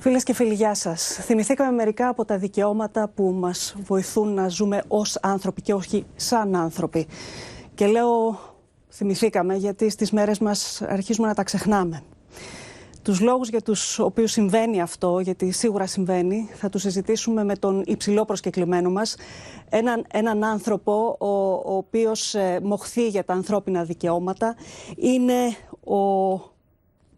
Φίλες και φίλοι, γεια σας. Θυμηθήκαμε μερικά από τα δικαιώματα που μας βοηθούν να ζούμε ως άνθρωποι και όχι σαν άνθρωποι. Και λέω θυμηθήκαμε γιατί στις μέρες μας αρχίζουμε να τα ξεχνάμε. Τους λόγους για τους οποίους συμβαίνει αυτό, γιατί σίγουρα συμβαίνει, θα τους συζητήσουμε με τον υψηλό προσκεκλημένο μας, έναν άνθρωπο ο οποίος μοχθεί για τα ανθρώπινα δικαιώματα. Είναι ο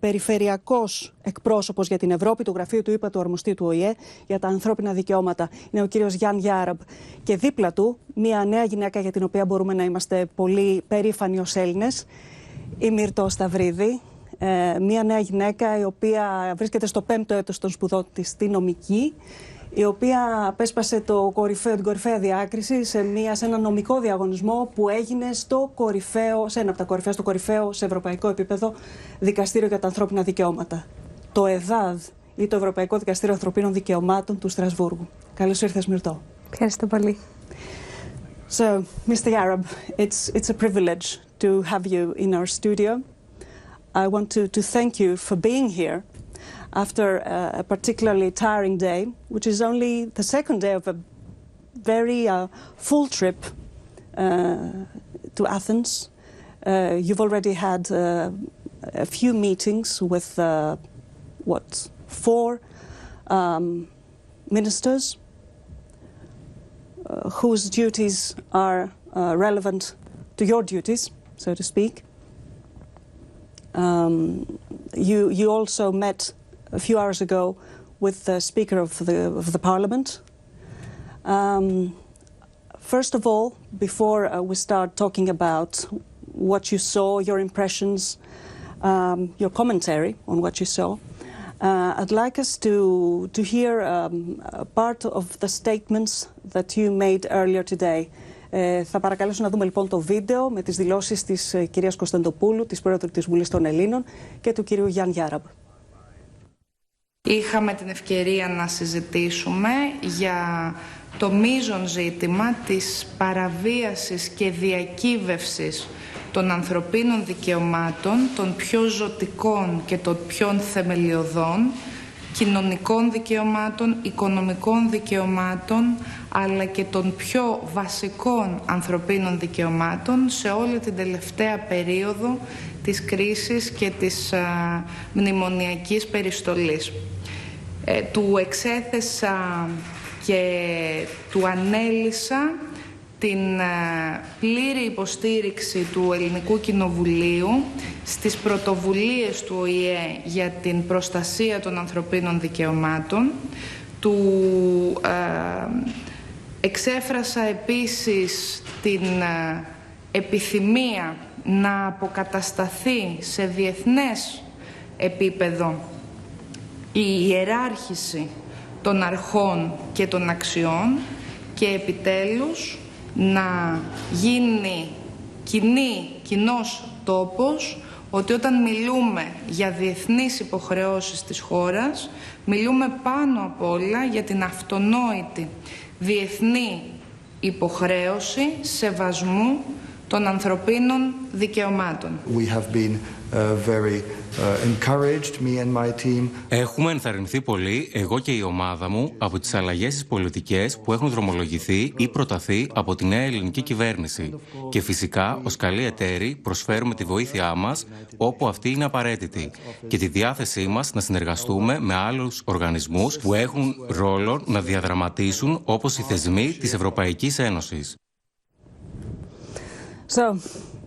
περιφερειακός εκπρόσωπος για την Ευρώπη του γραφείου του ΥΠΑ του Αρμοστή του ΟΗΕ για τα ανθρώπινα δικαιώματα. Είναι ο κύριος Γιάν Γιάραμπ. Και δίπλα του μια νέα γυναίκα για την οποία μπορούμε να είμαστε πολύ περήφανοι ως Έλληνες, η Μυρτώ Σταυρίδη. Μια νέα γυναίκα η οποία βρίσκεται στο 5ο έτος των σπουδών της στη νομική, η οποία απέσπασε την κορυφαία διάκριση σε ένα νομικό διαγωνισμό που έγινε σε ένα από τα κορυφαία, στο κορυφαίο σε ευρωπαϊκό επίπεδο δικαστήριο για τα ανθρώπινα δικαιώματα. Το ΕΔΑΔ ή το Ευρωπαϊκό Δικαστήριο Ανθρωπίνων Δικαιωμάτων του Στρασβούργου. Καλώς ήρθες, Μυρτώ. Ευχαριστώ πολύ. So, Mr. Yarab, it's a privilege to have you in our studio. I want to thank you for being here after a particularly tiring day, which is only the second day of a very full trip to Athens. You've already had a few meetings with, 4 ministers whose duties are relevant to your duties, so to speak. You also met a few hours ago with the Speaker of the Parliament. First of all, before we start talking about what you saw, your impressions, your commentary on what you saw, I'd like us to hear part of the statements that you made earlier today. Θα παρακαλέσω να δούμε λοιπόν το βίντεο με τις δηλώσεις της κυρίας Κωνσταντοπούλου, της Πρόεδρου της Βουλής των Ελλήνων και του κυρίου Γιάν Γιάραμπ. Είχαμε την ευκαιρία να συζητήσουμε για το μείζον ζήτημα της παραβίασης και διακύβευσης των ανθρωπίνων δικαιωμάτων, των πιο ζωτικών και των πιο θεμελιωδών, κοινωνικών δικαιωμάτων, οικονομικών δικαιωμάτων, αλλά και των πιο βασικών ανθρωπίνων δικαιωμάτων σε όλη την τελευταία περίοδο της κρίσης και της μνημονιακής περιστολής. Του εξέθεσα και του ανέλησα την πλήρη υποστήριξη του Ελληνικού Κοινοβουλίου στις πρωτοβουλίες του ΟΗΕ για την προστασία των ανθρωπίνων δικαιωμάτων. Εξέφρασα επίσης την επιθυμία να αποκατασταθεί σε διεθνές επίπεδο η ιεράρχηση των αρχών και των αξιών και επιτέλους να γίνει κοινός τόπος ότι όταν μιλούμε για διεθνείς υποχρεώσεις της χώρας, μιλούμε πάνω απ' όλα για την αυτονόητη διεθνή υποχρέωση σεβασμού των ανθρωπίνων δικαιωμάτων. Έχουμε ενθαρρυνθεί πολύ, εγώ και η ομάδα μου, από τις αλλαγές στις πολιτικές που έχουν δρομολογηθεί ή προταθεί από τη νέα ελληνική κυβέρνηση. Και φυσικά, ως καλοί εταίροι, προσφέρουμε τη βοήθειά μας όπου αυτή είναι απαραίτητη και τη διάθεσή μας να συνεργαστούμε με άλλους οργανισμούς που έχουν ρόλο να διαδραματίσουν, όπως οι θεσμοί της Ευρωπαϊκής Ένωσης. So,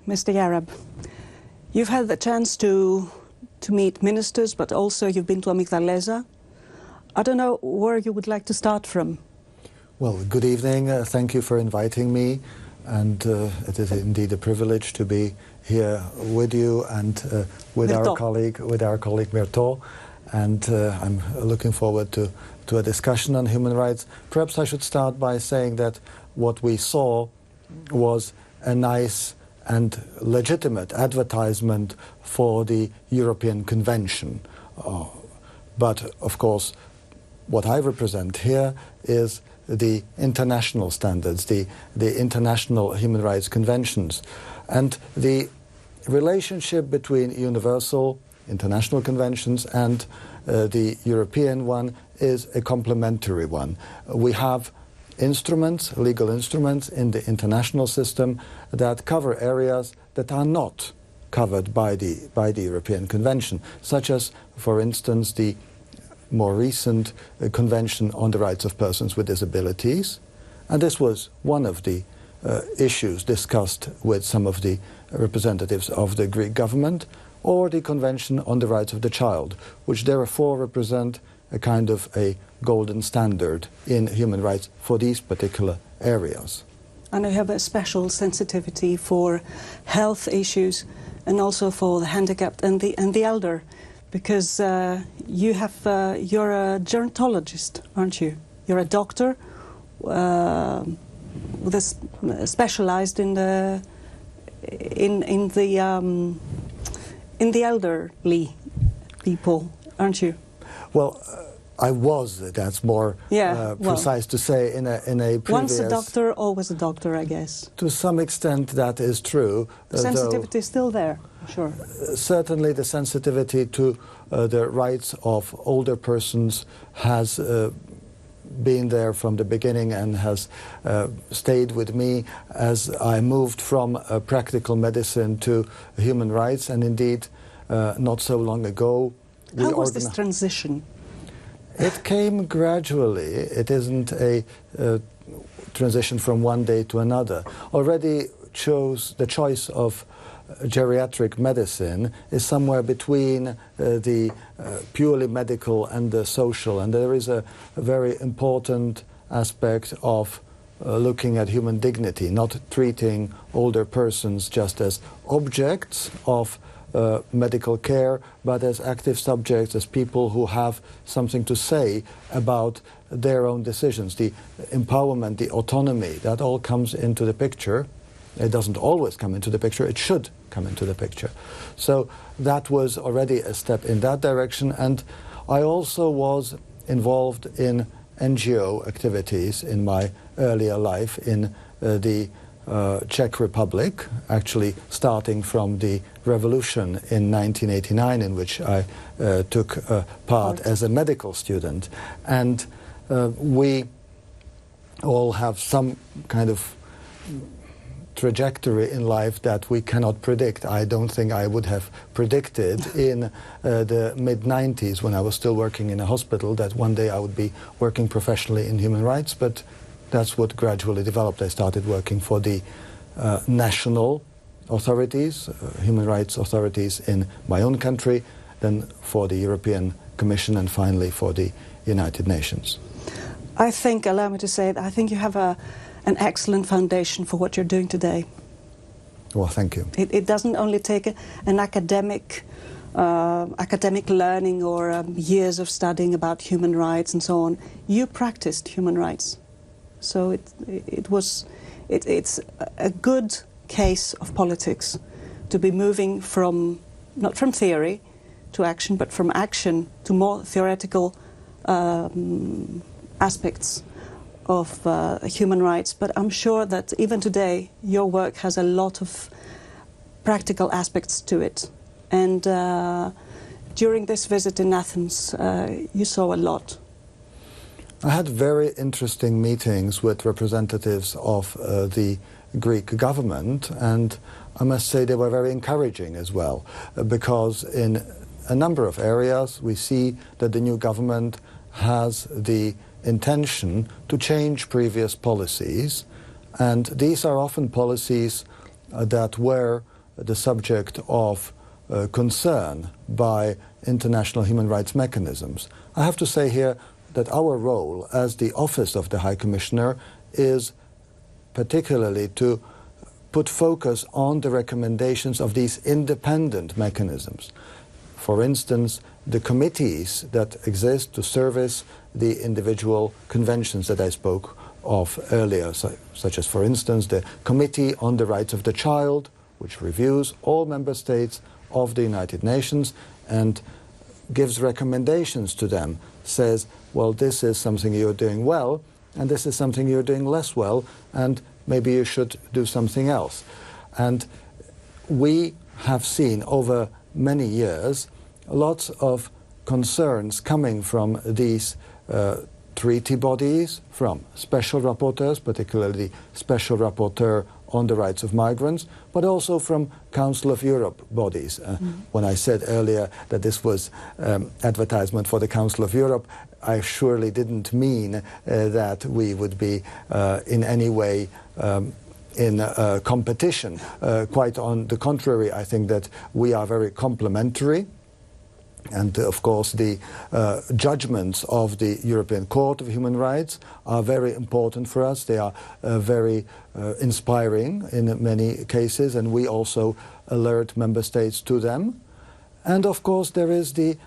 Mr. Yarab, you've had the chance to meet ministers, but also you've been to Amygdaleza. I don't know where you would like to start from. Well, good evening. Thank you for inviting me, and it is indeed a privilege to be here with you and with our colleague Mirto. And I'm looking forward to a discussion on human rights. Perhaps I should start by saying that what we saw was a nice and legitimate advertisement for the European Convention. But, of course, what I represent here is the international standards, the international human rights conventions. And the relationship between universal international conventions and the European one is a complementary one. We have instruments, legal instruments in the international system that cover areas that are not covered by the European Convention, such as, for instance, the more recent Convention on the Rights of Persons with Disabilities. And this was one of the issues discussed with some of the representatives of the Greek government, or the Convention on the Rights of the Child, which therefore represent a kind of a golden standard in human rights for these particular areas. And you have a special sensitivity for health issues and also for the handicapped and the elder, because you're a gerontologist, aren't you? You're a doctor specialized in the elderly people, aren't you? Well, I was, that's more precise to say, in a previous... Once a doctor, always a doctor, I guess. To some extent that is true. The sensitivity is still there, sure. Certainly the sensitivity to the rights of older persons has been there from the beginning and has stayed with me as I moved from practical medicine to human rights, and indeed not so long ago... How was this transition? It came gradually. It isn't a transition from one day to another. Already the choice of geriatric medicine is somewhere between the purely medical and the social, and there is a very important aspect of looking at human dignity, not treating older persons just as objects of medical care, but as active subjects, as people who have something to say about their own decisions. The empowerment, the autonomy, that all comes into the picture. It doesn't always come into the picture, it should come into the picture. So that was already a step in that direction, and I also was involved in NGO activities in my earlier life in the Czech Republic, actually starting from the revolution in 1989, in which I took part as a medical student. And we all have some kind of trajectory in life that we cannot predict. I don't think I would have predicted in the mid-90s when I was still working in a hospital that one day I would be working professionally in human rights, but that's what gradually developed. I started working for the national authorities, human rights authorities in my own country, then for the European Commission, and finally for the United Nations. I think, allow me to say it, I think you have an excellent foundation for what you're doing today. Well, thank you. It doesn't only take an academic learning or years of studying about human rights and so on. You practiced human rights. So it's a good case of politics to be moving from, not from theory to action, but from action to more theoretical aspects of human rights. But I'm sure that even today your work has a lot of practical aspects to it. And during this visit in Athens, you saw a lot. I had very interesting meetings with representatives of the Greek government, and I must say they were very encouraging as well, because in a number of areas we see that the new government has the intention to change previous policies, and these are often policies that were the subject of concern by international human rights mechanisms. I have to say here that our role as the Office of the High Commissioner is particularly to put focus on the recommendations of these independent mechanisms. For instance, the committees that exist to service the individual conventions that I spoke of earlier, such as, for instance, the Committee on the Rights of the Child, which reviews all member states of the United Nations and gives recommendations to them, says, well, this is something you're doing well, and this is something you're doing less well, and maybe you should do something else. And we have seen over many years lots of concerns coming from these treaty bodies, from special rapporteurs, particularly the Special Rapporteur on the Rights of Migrants, but also from Council of Europe bodies. When I said earlier that this was advertisement for the Council of Europe, I surely didn't mean that we would be in any way in competition. Quite on the contrary, I think that we are very complementary. And of course the judgments of the European Court of Human Rights are very important for us. They are very inspiring in many cases, and we also alert member states to them. And of course there is the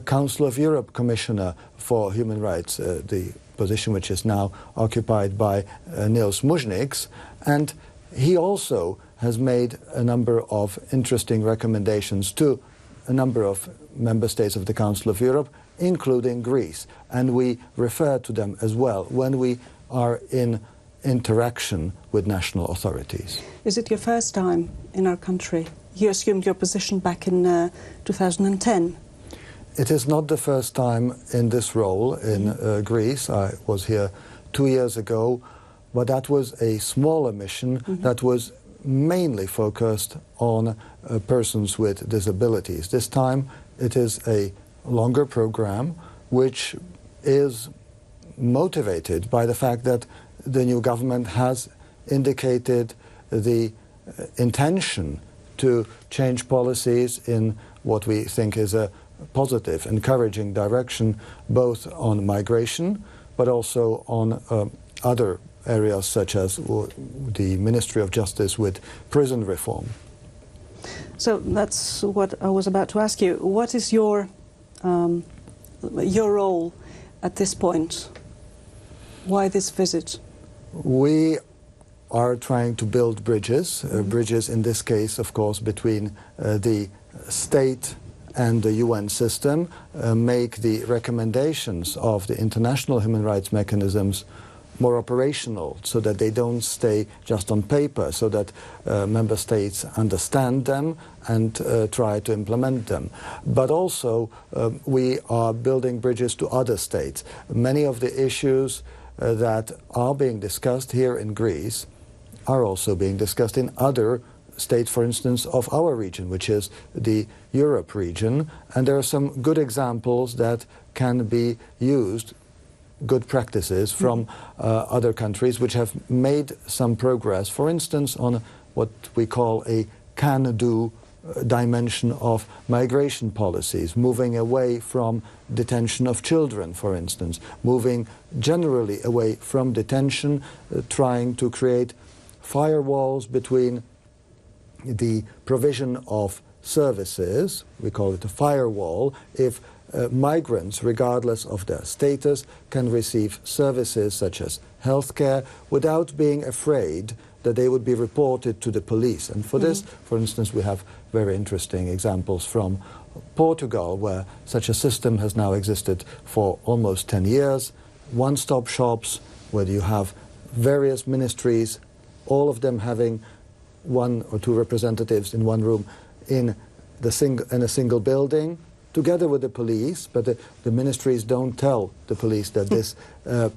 Council of Europe Commissioner for Human Rights, the position which is now occupied by Nils Mužnieks, and he also has made a number of interesting recommendations to a number of member states of the Council of Europe, including Greece, and we refer to them as well when we are in interaction with national authorities. Is it your first time in our country? You assumed your position back in 2010. It is not the first time in this role in Greece. I was here 2 years ago, but that was a smaller mission that was mainly focused on persons with disabilities. This time it is a longer program which is motivated by the fact that the new government has indicated the intention to change policies in what we think is a positive, encouraging direction, both on migration but also on other areas such as the Ministry of Justice with prison reform. So that's what I was about to ask you. What is your role at this point? Why this visit? We are trying to build bridges, bridges in this case, of course, between the state and the UN system, make the recommendations of the international human rights mechanisms more operational, so that they don't stay just on paper, so that member states understand them and try to implement them. But also we are building bridges to other states. Many of the issues that are being discussed here in Greece are also being discussed in other states, for instance, of our region, which is the Europe region. And there are some good examples that can be used, good practices from other countries which have made some progress, for instance, on what we call a can-do dimension of migration policies, moving away from detention of children, for instance, moving generally away from detention, trying to create firewalls between the provision of services, we call it a firewall, if migrants, regardless of their status, can receive services such as healthcare without being afraid that they would be reported to the police. And for this, for instance, we have very interesting examples from Portugal, where such a system has now existed for almost 10 years. One-stop shops, where you have various ministries, all of them having one or two representatives in one room in a single building, together with the police, but the ministries don't tell the police that this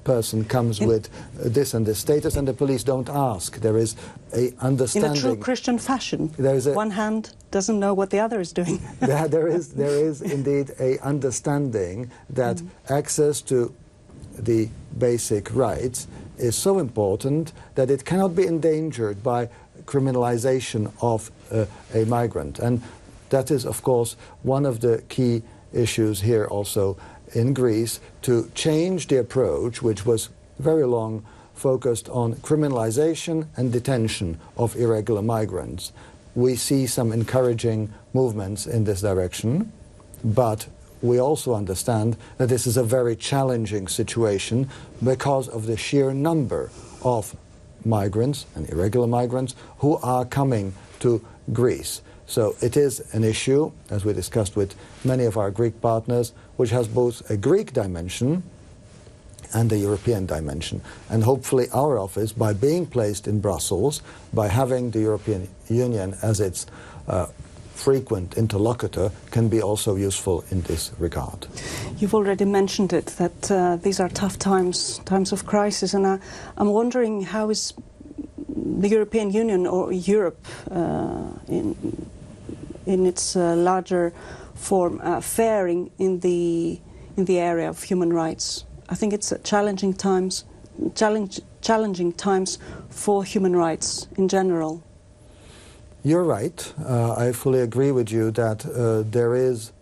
person comes with this and this status, and the police don't ask. There is a understanding. In a true Christian fashion. There is one hand doesn't know what the other is doing. there is indeed a understanding that access to the basic rights is so important that it cannot be endangered by criminalization of a migrant. And that is, of course, one of the key issues here also in Greece, to change the approach, which was very long focused on criminalization and detention of irregular migrants. We see some encouraging movements in this direction, but we also understand that this is a very challenging situation because of the sheer number of migrants and irregular migrants who are coming to Greece. So it is an issue, as we discussed with many of our Greek partners, which has both a Greek dimension and a European dimension. And hopefully our office, by being placed in Brussels, by having the European Union as its frequent interlocutor, can be also useful in this regard. You've already mentioned it, that these are tough times, times of crisis, and I'm wondering how is the European Union or Europe in its larger form faring in the area of human rights. I think it's challenging times for human rights in general. You're right. I fully agree with you that there is,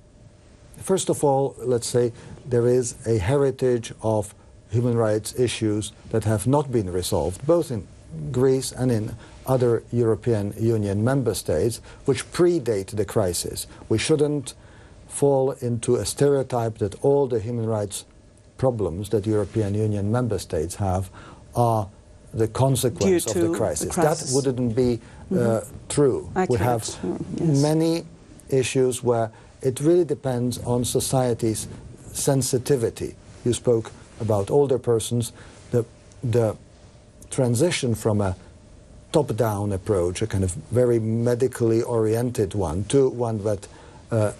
first of all, let's say, there is a heritage of human rights issues that have not been resolved, both in Greece and in other European Union member states, which predate the crisis. We shouldn't fall into a stereotype that all the human rights problems that European Union member states have are the consequence of the crisis. That wouldn't be true. Accurate. We have many issues where it really depends on society's sensitivity. You spoke about older persons. The transition from a top-down approach, a kind of very medically oriented one, to one that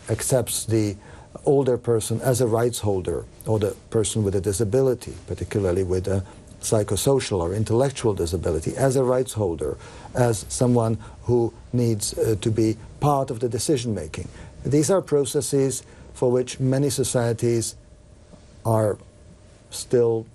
accepts the older person as a rights holder, or the person with a disability, particularly with a psychosocial or intellectual disability, as a rights holder, as someone who needs to be part of the decision-making. These are processes for which many societies are still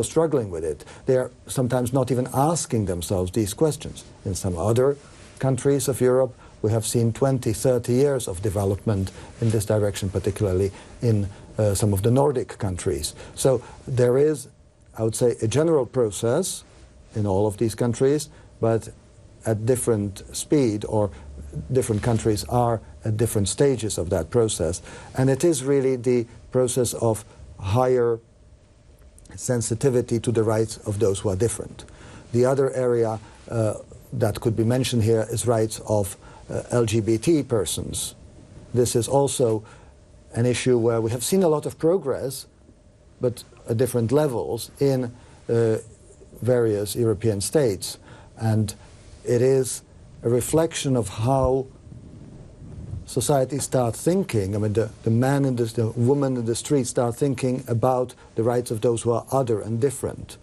struggling with it. They are sometimes not even asking themselves these questions. In some other countries of Europe, we have seen 20, 30 years of development in this direction, particularly in some of the Nordic countries. So there is, I would say, a general process in all of these countries, but at different speed, or different countries are at different stages of that process. And it is really the process of higher sensitivity to the rights of those who are different. The other area that could be mentioned here is rights of LGBT persons. This is also an issue where we have seen a lot of progress, but at different levels in various European states. And it is a reflection of how society start thinking. I mean, the man and the woman in the street start thinking about the rights of those who are other and different.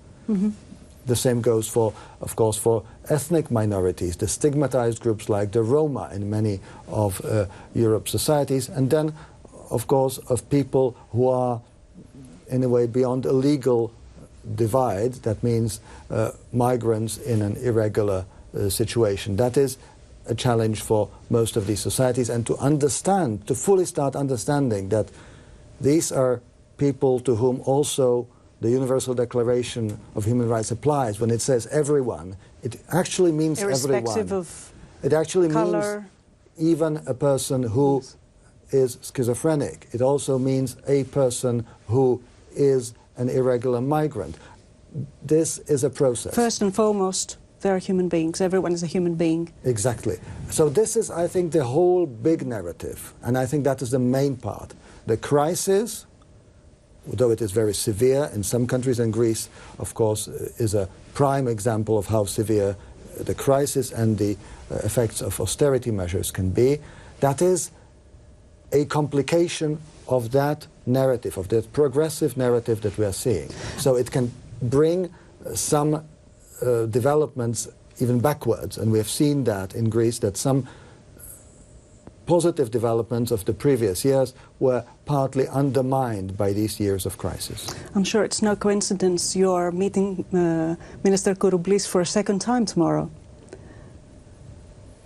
The same goes for, of course, for ethnic minorities, the stigmatized groups like the Roma in many of Europe's societies, and then, of course, of people who are, in a way, beyond a legal divide. That means migrants in an irregular situation. That is a challenge for most of these societies, and to understand, to fully start understanding that these are people to whom also the Universal Declaration of Human Rights applies. When it says everyone, it actually means irrespective everyone. Of it actually color. means even a person who is schizophrenic. It also means a person who is an irregular migrant. This is a process. First and foremost, they are human beings. Everyone is a human being. Exactly. So this is, I think, the whole big narrative, and I think that is the main part. The crisis, though it is very severe in some countries, and Greece, of course, is a prime example of how severe the crisis and the effects of austerity measures can be, that is a complication of that narrative, of that progressive narrative that we are seeing. So it can bring some developments even backwards, and we have seen that in Greece, that some positive developments of the previous years were partly undermined by these years of crisis. I'm sure it's no coincidence you're meeting Minister Kouroublis for a second time tomorrow.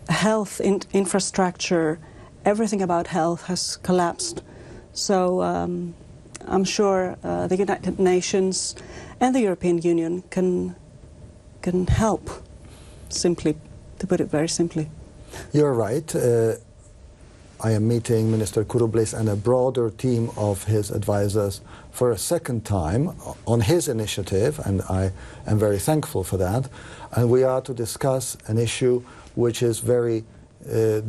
Health infrastructure, everything about health has collapsed. So I'm sure the United Nations and the European Union can help, simply, to put it very simply. You're right. I am meeting Minister Kouroublis and a broader team of his advisors for a second time on his initiative, and I am very thankful for that. And we are to discuss an issue which is very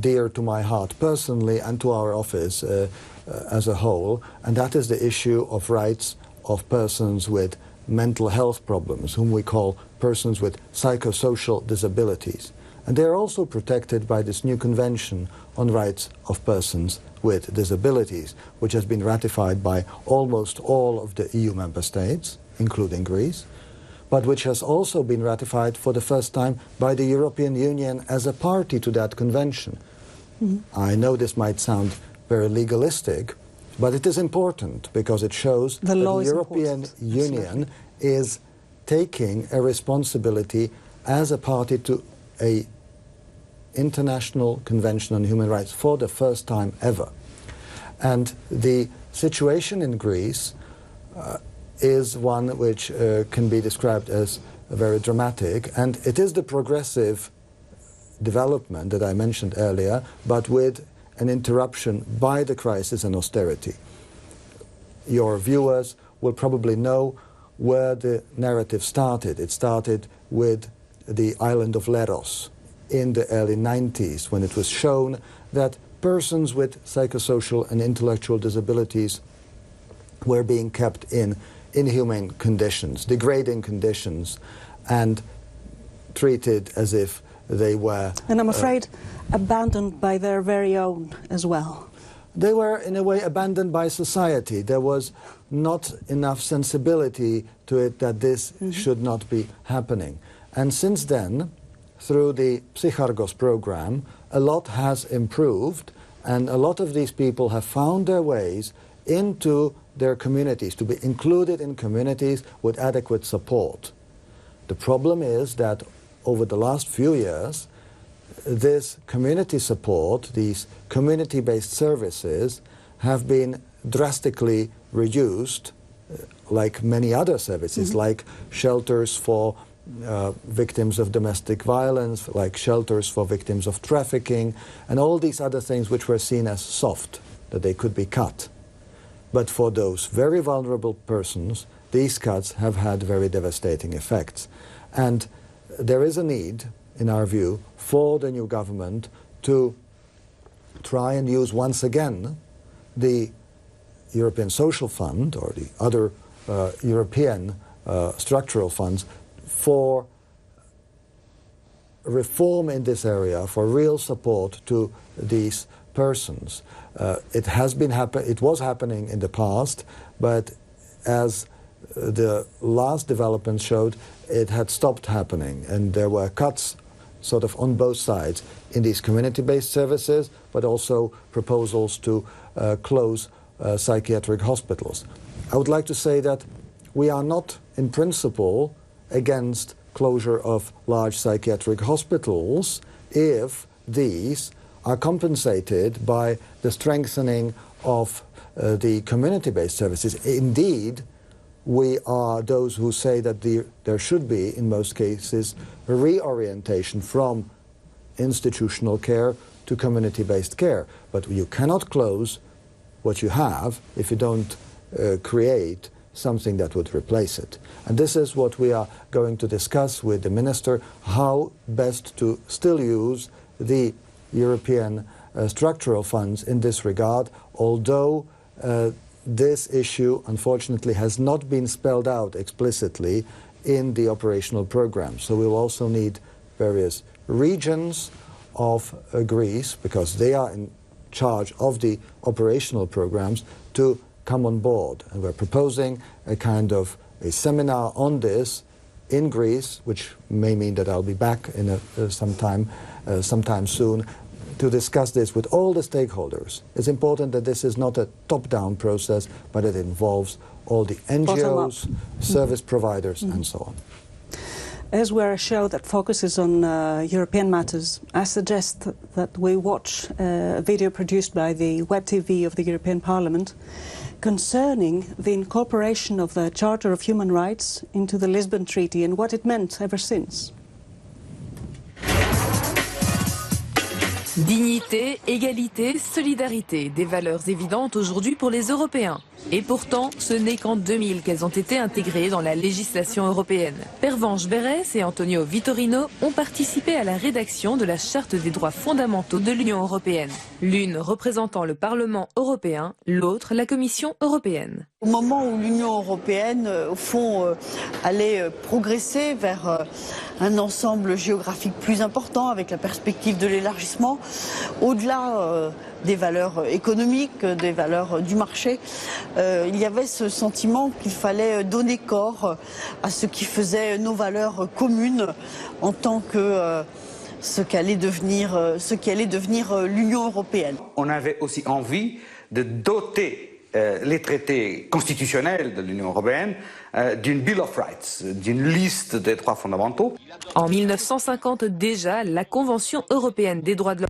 dear to my heart personally and to our office as a whole, and that is the issue of rights of persons with mental health problems, whom we call persons with psychosocial disabilities. And they are also protected by this new Convention on Rights of Persons with Disabilities, which has been ratified by almost all of the EU member states, including Greece, but which has also been ratified for the first time by the European Union as a party to that convention. Mm-hmm. I know this might sound very legalistic, but it is important because it shows that the European Union is taking a responsibility as a party to a International Convention on Human Rights for the first time ever. And the situation in Greece is one which can be described as very dramatic, and it is the progressive development that I mentioned earlier, but with an interruption by the crisis and austerity. Your viewers will probably know where the narrative started. It started with the island of Leros in the early 90s, when it was shown that persons with psychosocial and intellectual disabilities were being kept in inhumane conditions, degrading conditions, and treated as if they were... And I'm afraid abandoned by their very own as well. They were, in a way, abandoned by society. There was not enough sensibility to it that this should not be happening. And since then, through the Psychargos program, a lot has improved, and a lot of these people have found their ways into their communities, to be included in communities with adequate support. The problem is that over the last few years, this community support, these community-based services, have been drastically reduced, like many other services, like shelters for victims of domestic violence, like shelters for victims of trafficking, and all these other things which were seen as soft, that they could be cut. But for those very vulnerable persons, these cuts have had very devastating effects. And there is a need, in our view, for the new government to try and use once again the European Social Fund or the other European structural funds for reform in this area, for real support to these persons. It was happening in the past, but as the last development showed it had stopped happening, and there were cuts sort of on both sides in these community-based services, but also proposals to close psychiatric hospitals. I would like to say that we are not, in principle, against closure of large psychiatric hospitals if these are compensated by the strengthening of the community-based services. Indeed, we are those who say that there should be, in most cases, a reorientation from institutional care to community-based care. But you cannot close what you have if you don't create something that would replace it. And this is what we are going to discuss with the Minister, how best to still use the European structural funds in this regard, although this issue, unfortunately, has not been spelled out explicitly in the operational program. So we will also need various regions of Greece, because they are in charge of the operational programs, to come on board. And we're proposing a kind of a seminar on this in Greece, which may mean that I'll be back in sometime soon, to discuss this with all the stakeholders. It's important that this is not a top-down process, but it involves all the NGOs, service providers, and so on. As we're a show that focuses on European matters, I suggest that we watch a video produced by the Web TV of the European Parliament concerning the incorporation of the Charter of Human Rights into the Lisbon Treaty and what it meant ever since. Dignité, égalité, solidarité, des valeurs évidentes aujourd'hui pour les Européens. Et pourtant, ce n'est qu'en 2000 qu'elles ont été intégrées dans la législation européenne. Pervenche Berès et Antonio Vitorino ont participé à la rédaction de la Charte des droits fondamentaux de l'Union européenne. L'une représentant le Parlement européen, l'autre la Commission européenne. Au moment où l'Union européenne, au fond, allait progresser vers un ensemble géographique plus important avec la perspective de l'élargissement, au-delà des valeurs économiques, des valeurs du marché, il y avait ce sentiment qu'il fallait donner corps à ce qui faisait nos valeurs communes en tant que ce qu'allait devenir l'Union européenne. On avait aussi envie de doter les traités constitutionnels de l'Union européenne d'une Bill of Rights, d'une liste des droits fondamentaux. En 1950 déjà, la Convention européenne des droits de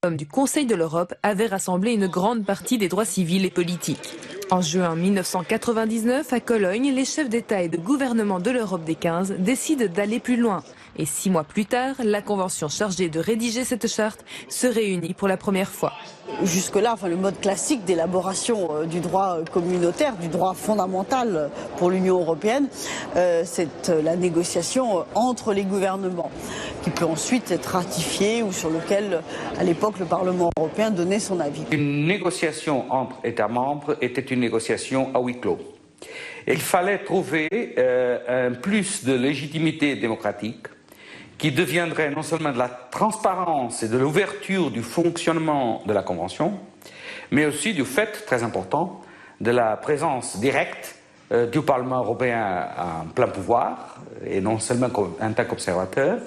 l'homme du Conseil de l'Europe avait rassemblé une grande partie des droits civils et politiques. En juin 1999, à Cologne, les chefs d'État et de gouvernement de l'Europe des 15 décident d'aller plus loin. Et 6 mois plus tard, la Convention chargée de rédiger cette charte se réunit pour la première fois. Jusque-là, le mode classique d'élaboration du droit communautaire, du droit fondamental pour l'Union européenne, c'est la négociation entre les gouvernements, qui peut ensuite être ratifiée ou sur lequel, à l'époque, le Parlement européen donnait son avis. Une négociation entre États membres était une négociation à huis clos. Il fallait trouver un plus de légitimité démocratique qui deviendrait non seulement de la transparence et de l'ouverture du fonctionnement de la Convention, mais aussi du fait, très important, de la présence directe du Parlement européen en plein pouvoir, et non seulement en tant qu'observateur,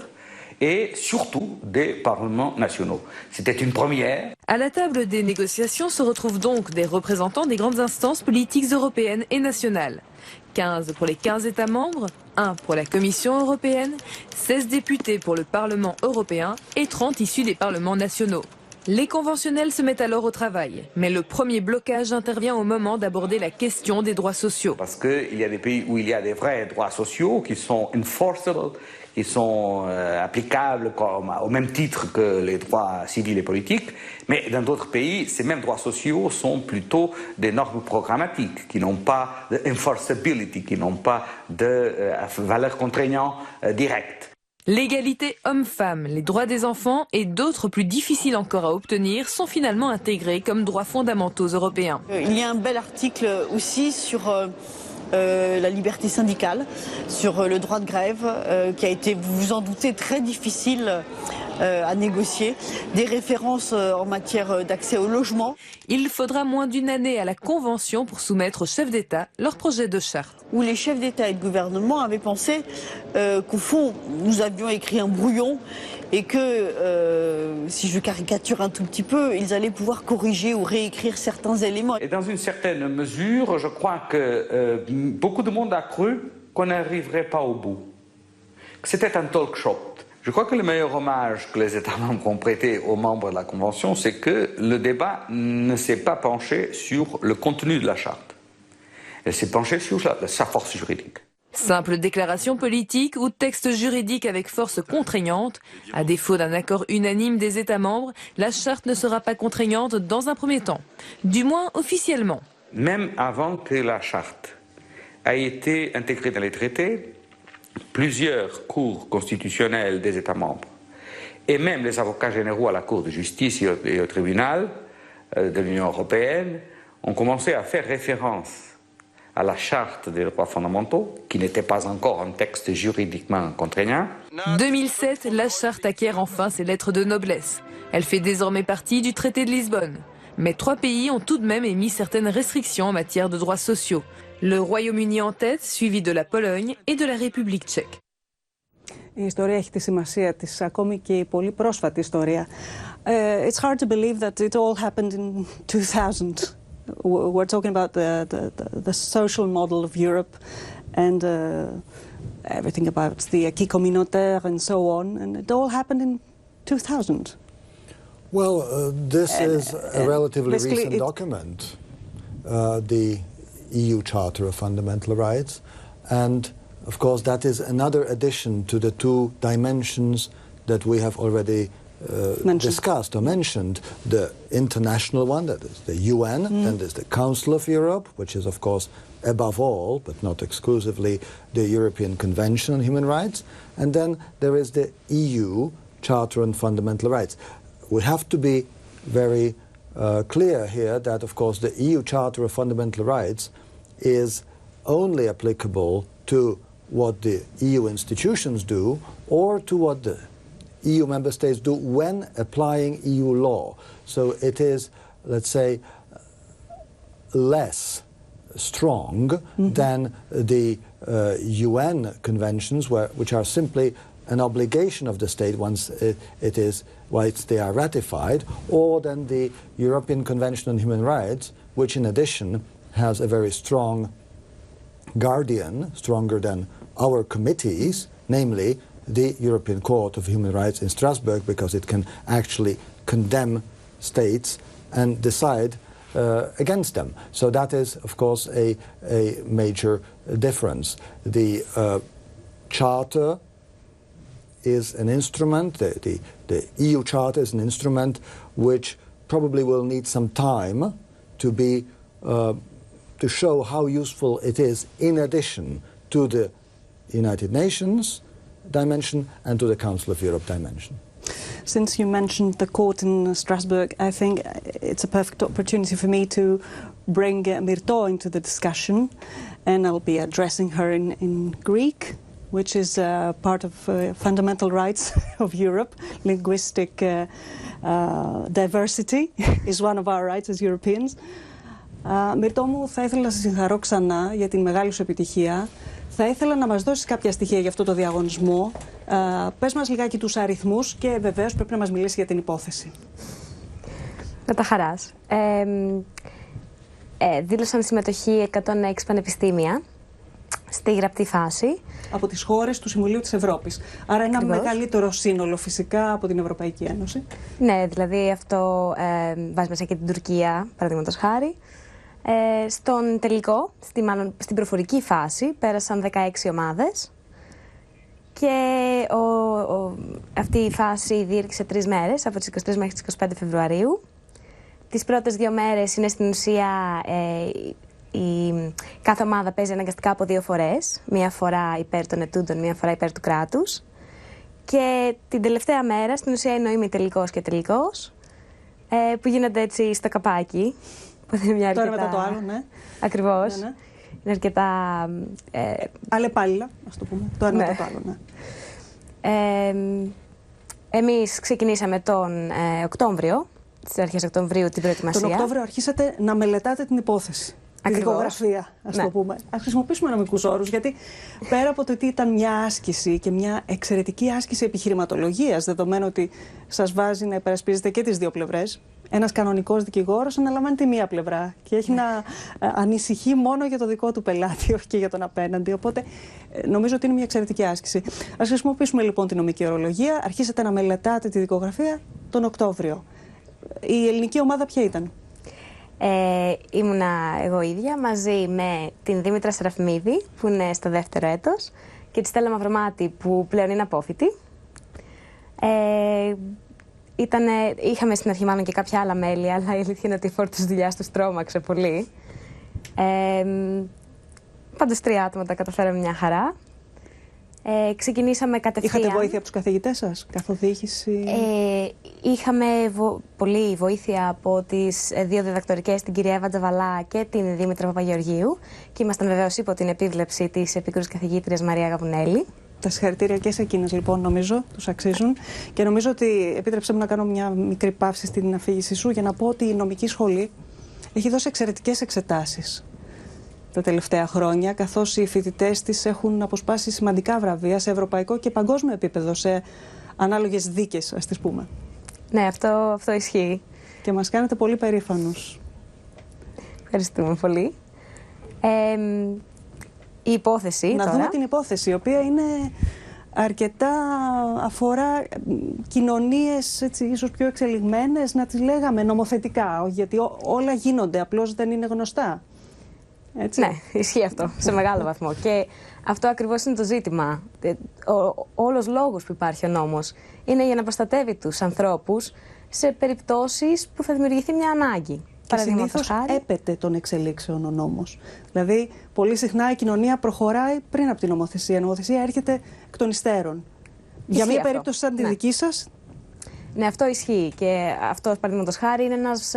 et surtout des parlements nationaux. C'était une première. À la table des négociations se retrouvent donc des représentants des grandes instances politiques européennes et nationales. 15 pour les 15 États membres, 1 pour la Commission européenne, 16 députés pour le Parlement européen et 30 issus des parlements nationaux. Les conventionnels se mettent alors au travail, mais le premier blocage intervient au moment d'aborder la question des droits sociaux. Parce qu'il y a des pays où il y a des vrais droits sociaux qui sont enforceable, qui sont applicables au même titre que les droits civils et politiques, mais dans d'autres pays, ces mêmes droits sociaux sont plutôt des normes programmatiques, qui n'ont pas d'enforceability, qui n'ont pas de valeur contraignante directe. L'égalité homme-femme, les droits des enfants et d'autres plus difficiles encore à obtenir sont finalement intégrés comme droits fondamentaux européens. Il y a un bel article aussi sur la liberté syndicale, sur le droit de grève, qui a été, vous vous en doutez, très difficile à négocier, des références en matière d'accès au logement. Il faudra moins d'une année à la Convention pour soumettre aux chefs d'État leur projet de charte. Où les chefs d'État et de gouvernement avaient pensé qu'au fond, nous avions écrit un brouillon et que, si je caricature un tout petit peu, ils allaient pouvoir corriger ou réécrire certains éléments. Et dans une certaine mesure, je crois que beaucoup de monde a cru qu'on n'arriverait pas au bout. Que c'était un talk show. Je crois que le meilleur hommage que les États membres ont prêté aux membres de la Convention, c'est que le débat ne s'est pas penché sur le contenu de la charte. Elle s'est penchée sur sa force juridique. Simple déclaration politique ou texte juridique avec force contraignante. À défaut d'un accord unanime des États membres, la charte ne sera pas contraignante dans un premier temps, du moins officiellement. Même avant que la charte ait été intégrée dans les traités, plusieurs cours constitutionnels des États membres et même les avocats généraux à la Cour de justice et au tribunal de l'Union européenne ont commencé à faire référence à la charte des droits fondamentaux, qui n'était pas encore un texte juridiquement contraignant. 2007, la charte acquiert enfin ses lettres de noblesse. Elle fait désormais partie du traité de Lisbonne. Mais 3 pays ont tout de même émis certaines restrictions en matière de droits sociaux. Le Royaume-Uni en tête, suivi de la Pologne et de la République tchèque. Η ιστορία έχει τη σημασία της, ακόμη και η πολύ πρόσφατη ιστορία. It's hard to believe that it all happened in 2000. We're talking about the social model of Europe and everything about the acquis communautaire and so on, and it all happened in 2000. Well, this is a relatively recent document, the EU Charter of Fundamental Rights, and of course that is another addition to the 2 dimensions that we have already discussed or mentioned, the international one, that is the UN, then there's the Council of Europe, which is of course above all, but not exclusively, the European Convention on Human Rights, and then there is the EU Charter on Fundamental Rights. We have to be very clear here that of course the EU Charter of Fundamental Rights is only applicable to what the EU institutions do or to what the EU member states do when applying EU law. So it is, let's say, less strong than the UN conventions, which are simply an obligation of the state once they are ratified, or than the European Convention on Human Rights, which in addition has a very strong guardian, stronger than our committees, namely the European Court of Human Rights in Strasbourg, because it can actually condemn states and decide against them. So that is, of course, a major difference. The Charter is an instrument, the EU Charter is an instrument which probably will need some time to show how useful it is in addition to the United Nations dimension and to the Council of Europe dimension. Since you mentioned the court in Strasbourg, I think it's a perfect opportunity for me to bring Myrto into the discussion, and I'll be addressing her in Greek, which is part of fundamental rights of Europe. Linguistic diversity is one of our rights as Europeans. Μυρτώ μου, θα ήθελα να σας συγχαρώ ξανά για την μεγάλη σου επιτυχία. Θα ήθελα να μας δώσεις κάποια στοιχεία για αυτό το διαγωνισμό. Πες μας λιγάκι τους αριθμούς και βεβαίως πρέπει να μας μιλήσει για την υπόθεση. Με τα χαράς. Δήλωσαν συμμετοχή 106 πανεπιστήμια στη γραπτή φάση. Από τις χώρες του Συμβουλίου της Ευρώπης. Άρα ένα μεγαλύτερο σύνολο φυσικά από την Ευρωπαϊκή Ένωση. Ναι, δηλαδή αυτό βάζει μέσα και την Τουρκία, παραδείγματος χάρη. Στον τελικό, στην προφορική φάση, πέρασαν 16 ομάδες και αυτή η φάση διήρκησε 3 μέρες, από τις 23 μέχρι τις 25 Φεβρουαρίου. Τις πρώτες 2 μέρες είναι στην ουσία κάθε ομάδα παίζει αναγκαστικά από 2 φορές. Μία φορά υπέρ των ετούντων, μία φορά υπέρ του κράτους. Και την τελευταία μέρα, στην ουσία είναι ο ημιτελικός και τελικός, που γίνονται έτσι στο καπάκι. Που είναι μια αρκετά... Το ένα μετά το άλλο, ναι. Ακριβώς. Ναι. Είναι αρκετά... Αλλεπάλληλα, ας το πούμε. Το ένα μετά το άλλο, ναι. Εμείς ξεκινήσαμε τον Οκτώβριο, στις αρχές Οκτωβρίου, την προετοιμασία. Τον Οκτώβριο αρχίσατε να μελετάτε την υπόθεση. Τη δικογραφία, ας το πούμε. Ας χρησιμοποιήσουμε νομικούς όρους, γιατί πέρα από το ότι ήταν μια άσκηση και μια εξαιρετική άσκηση επιχειρηματολογίας, δεδομένου ότι σας βάζει να υπερασπίζετε και τις δύο πλευρές, ένας κανονικός δικηγόρος αναλαμβάνει τη μία πλευρά και έχει να ανησυχεί μόνο για το δικό του πελάτη, όχι και για τον απέναντι. Οπότε νομίζω ότι είναι μια εξαιρετική άσκηση. Ας χρησιμοποιήσουμε λοιπόν την νομική ορολογία. Αρχίσατε να μελετάτε τη δικογραφία τον Οκτώβριο. Η ελληνική ομάδα ποια ήταν? Ήμουνα εγώ ίδια μαζί με την Δήμητρα Σεραφιμίδη, που είναι στο δεύτερο έτος, και τη Στέλλα Μαυρομάτη, που πλέον είναι απόφοιτη. Είχαμε στην αρχή μάλλον και κάποια άλλα μέλη, αλλά η αλήθεια είναι ότι η φόρτος δουλειάς τους τρόμαξε πολύ. Πάντως 3 άτομα τα καταφέραμε μια χαρά. Ξεκινήσαμε κατευθείαν. Είχατε βοήθεια από τους καθηγητές σας, καθοδήγηση? Είχαμε πολλή βοήθεια από τις 2 διδακτορικές, την κυρία Εύα Τζαβαλά και την Δήμητρα Παπαγεωργίου, και ήμασταν βεβαίως υπό την επίβλεψη της επίκουρης καθηγήτριας Μαρία Γαβουνέλη. Τα συγχαρητήρια και σε εκείνες λοιπόν, νομίζω, τους αξίζουν. Και νομίζω ότι επίτρεψε μου να κάνω μια μικρή παύση στην αφήγησή σου για να πω ότι η νομική σχολή έχει δώσει εξαιρετικές εξετάσεις τα τελευταία χρόνια, καθώς οι φοιτητές της έχουν αποσπάσει σημαντικά βραβεία σε ευρωπαϊκό και παγκόσμιο επίπεδο, σε ανάλογες δίκες, ας τις πούμε. Ναι, αυτό ισχύει. Και μας κάνετε πολύ περήφανους. Ευχαριστούμε πολύ. Η υπόθεση να τώρα. δούμε την υπόθεση, η οποία είναι αρκετά, αφορά κοινωνίες έτσι, ίσως πιο εξελιγμένες, να τις λέγαμε νομοθετικά, γιατί όλα γίνονται, απλώς δεν είναι γνωστά. Έτσι. Ναι, ισχύει αυτό σε μεγάλο βαθμό. Και αυτό ακριβώς είναι το ζήτημα. Όλος λόγος που υπάρχει ο νόμος είναι για να προστατεύει τους ανθρώπους σε περιπτώσεις που θα δημιουργηθεί μια ανάγκη. Και συνήθως έπεται των εξελίξεων ο νόμος. Δηλαδή, πολύ συχνά η κοινωνία προχωράει πριν από την νομοθεσία. Η νομοθεσία έρχεται εκ των υστέρων. Για μια περίπτωση σαν τη δική σας. Ναι, αυτό ισχύει. Και αυτό, παραδείγματος χάρη, είναι ένας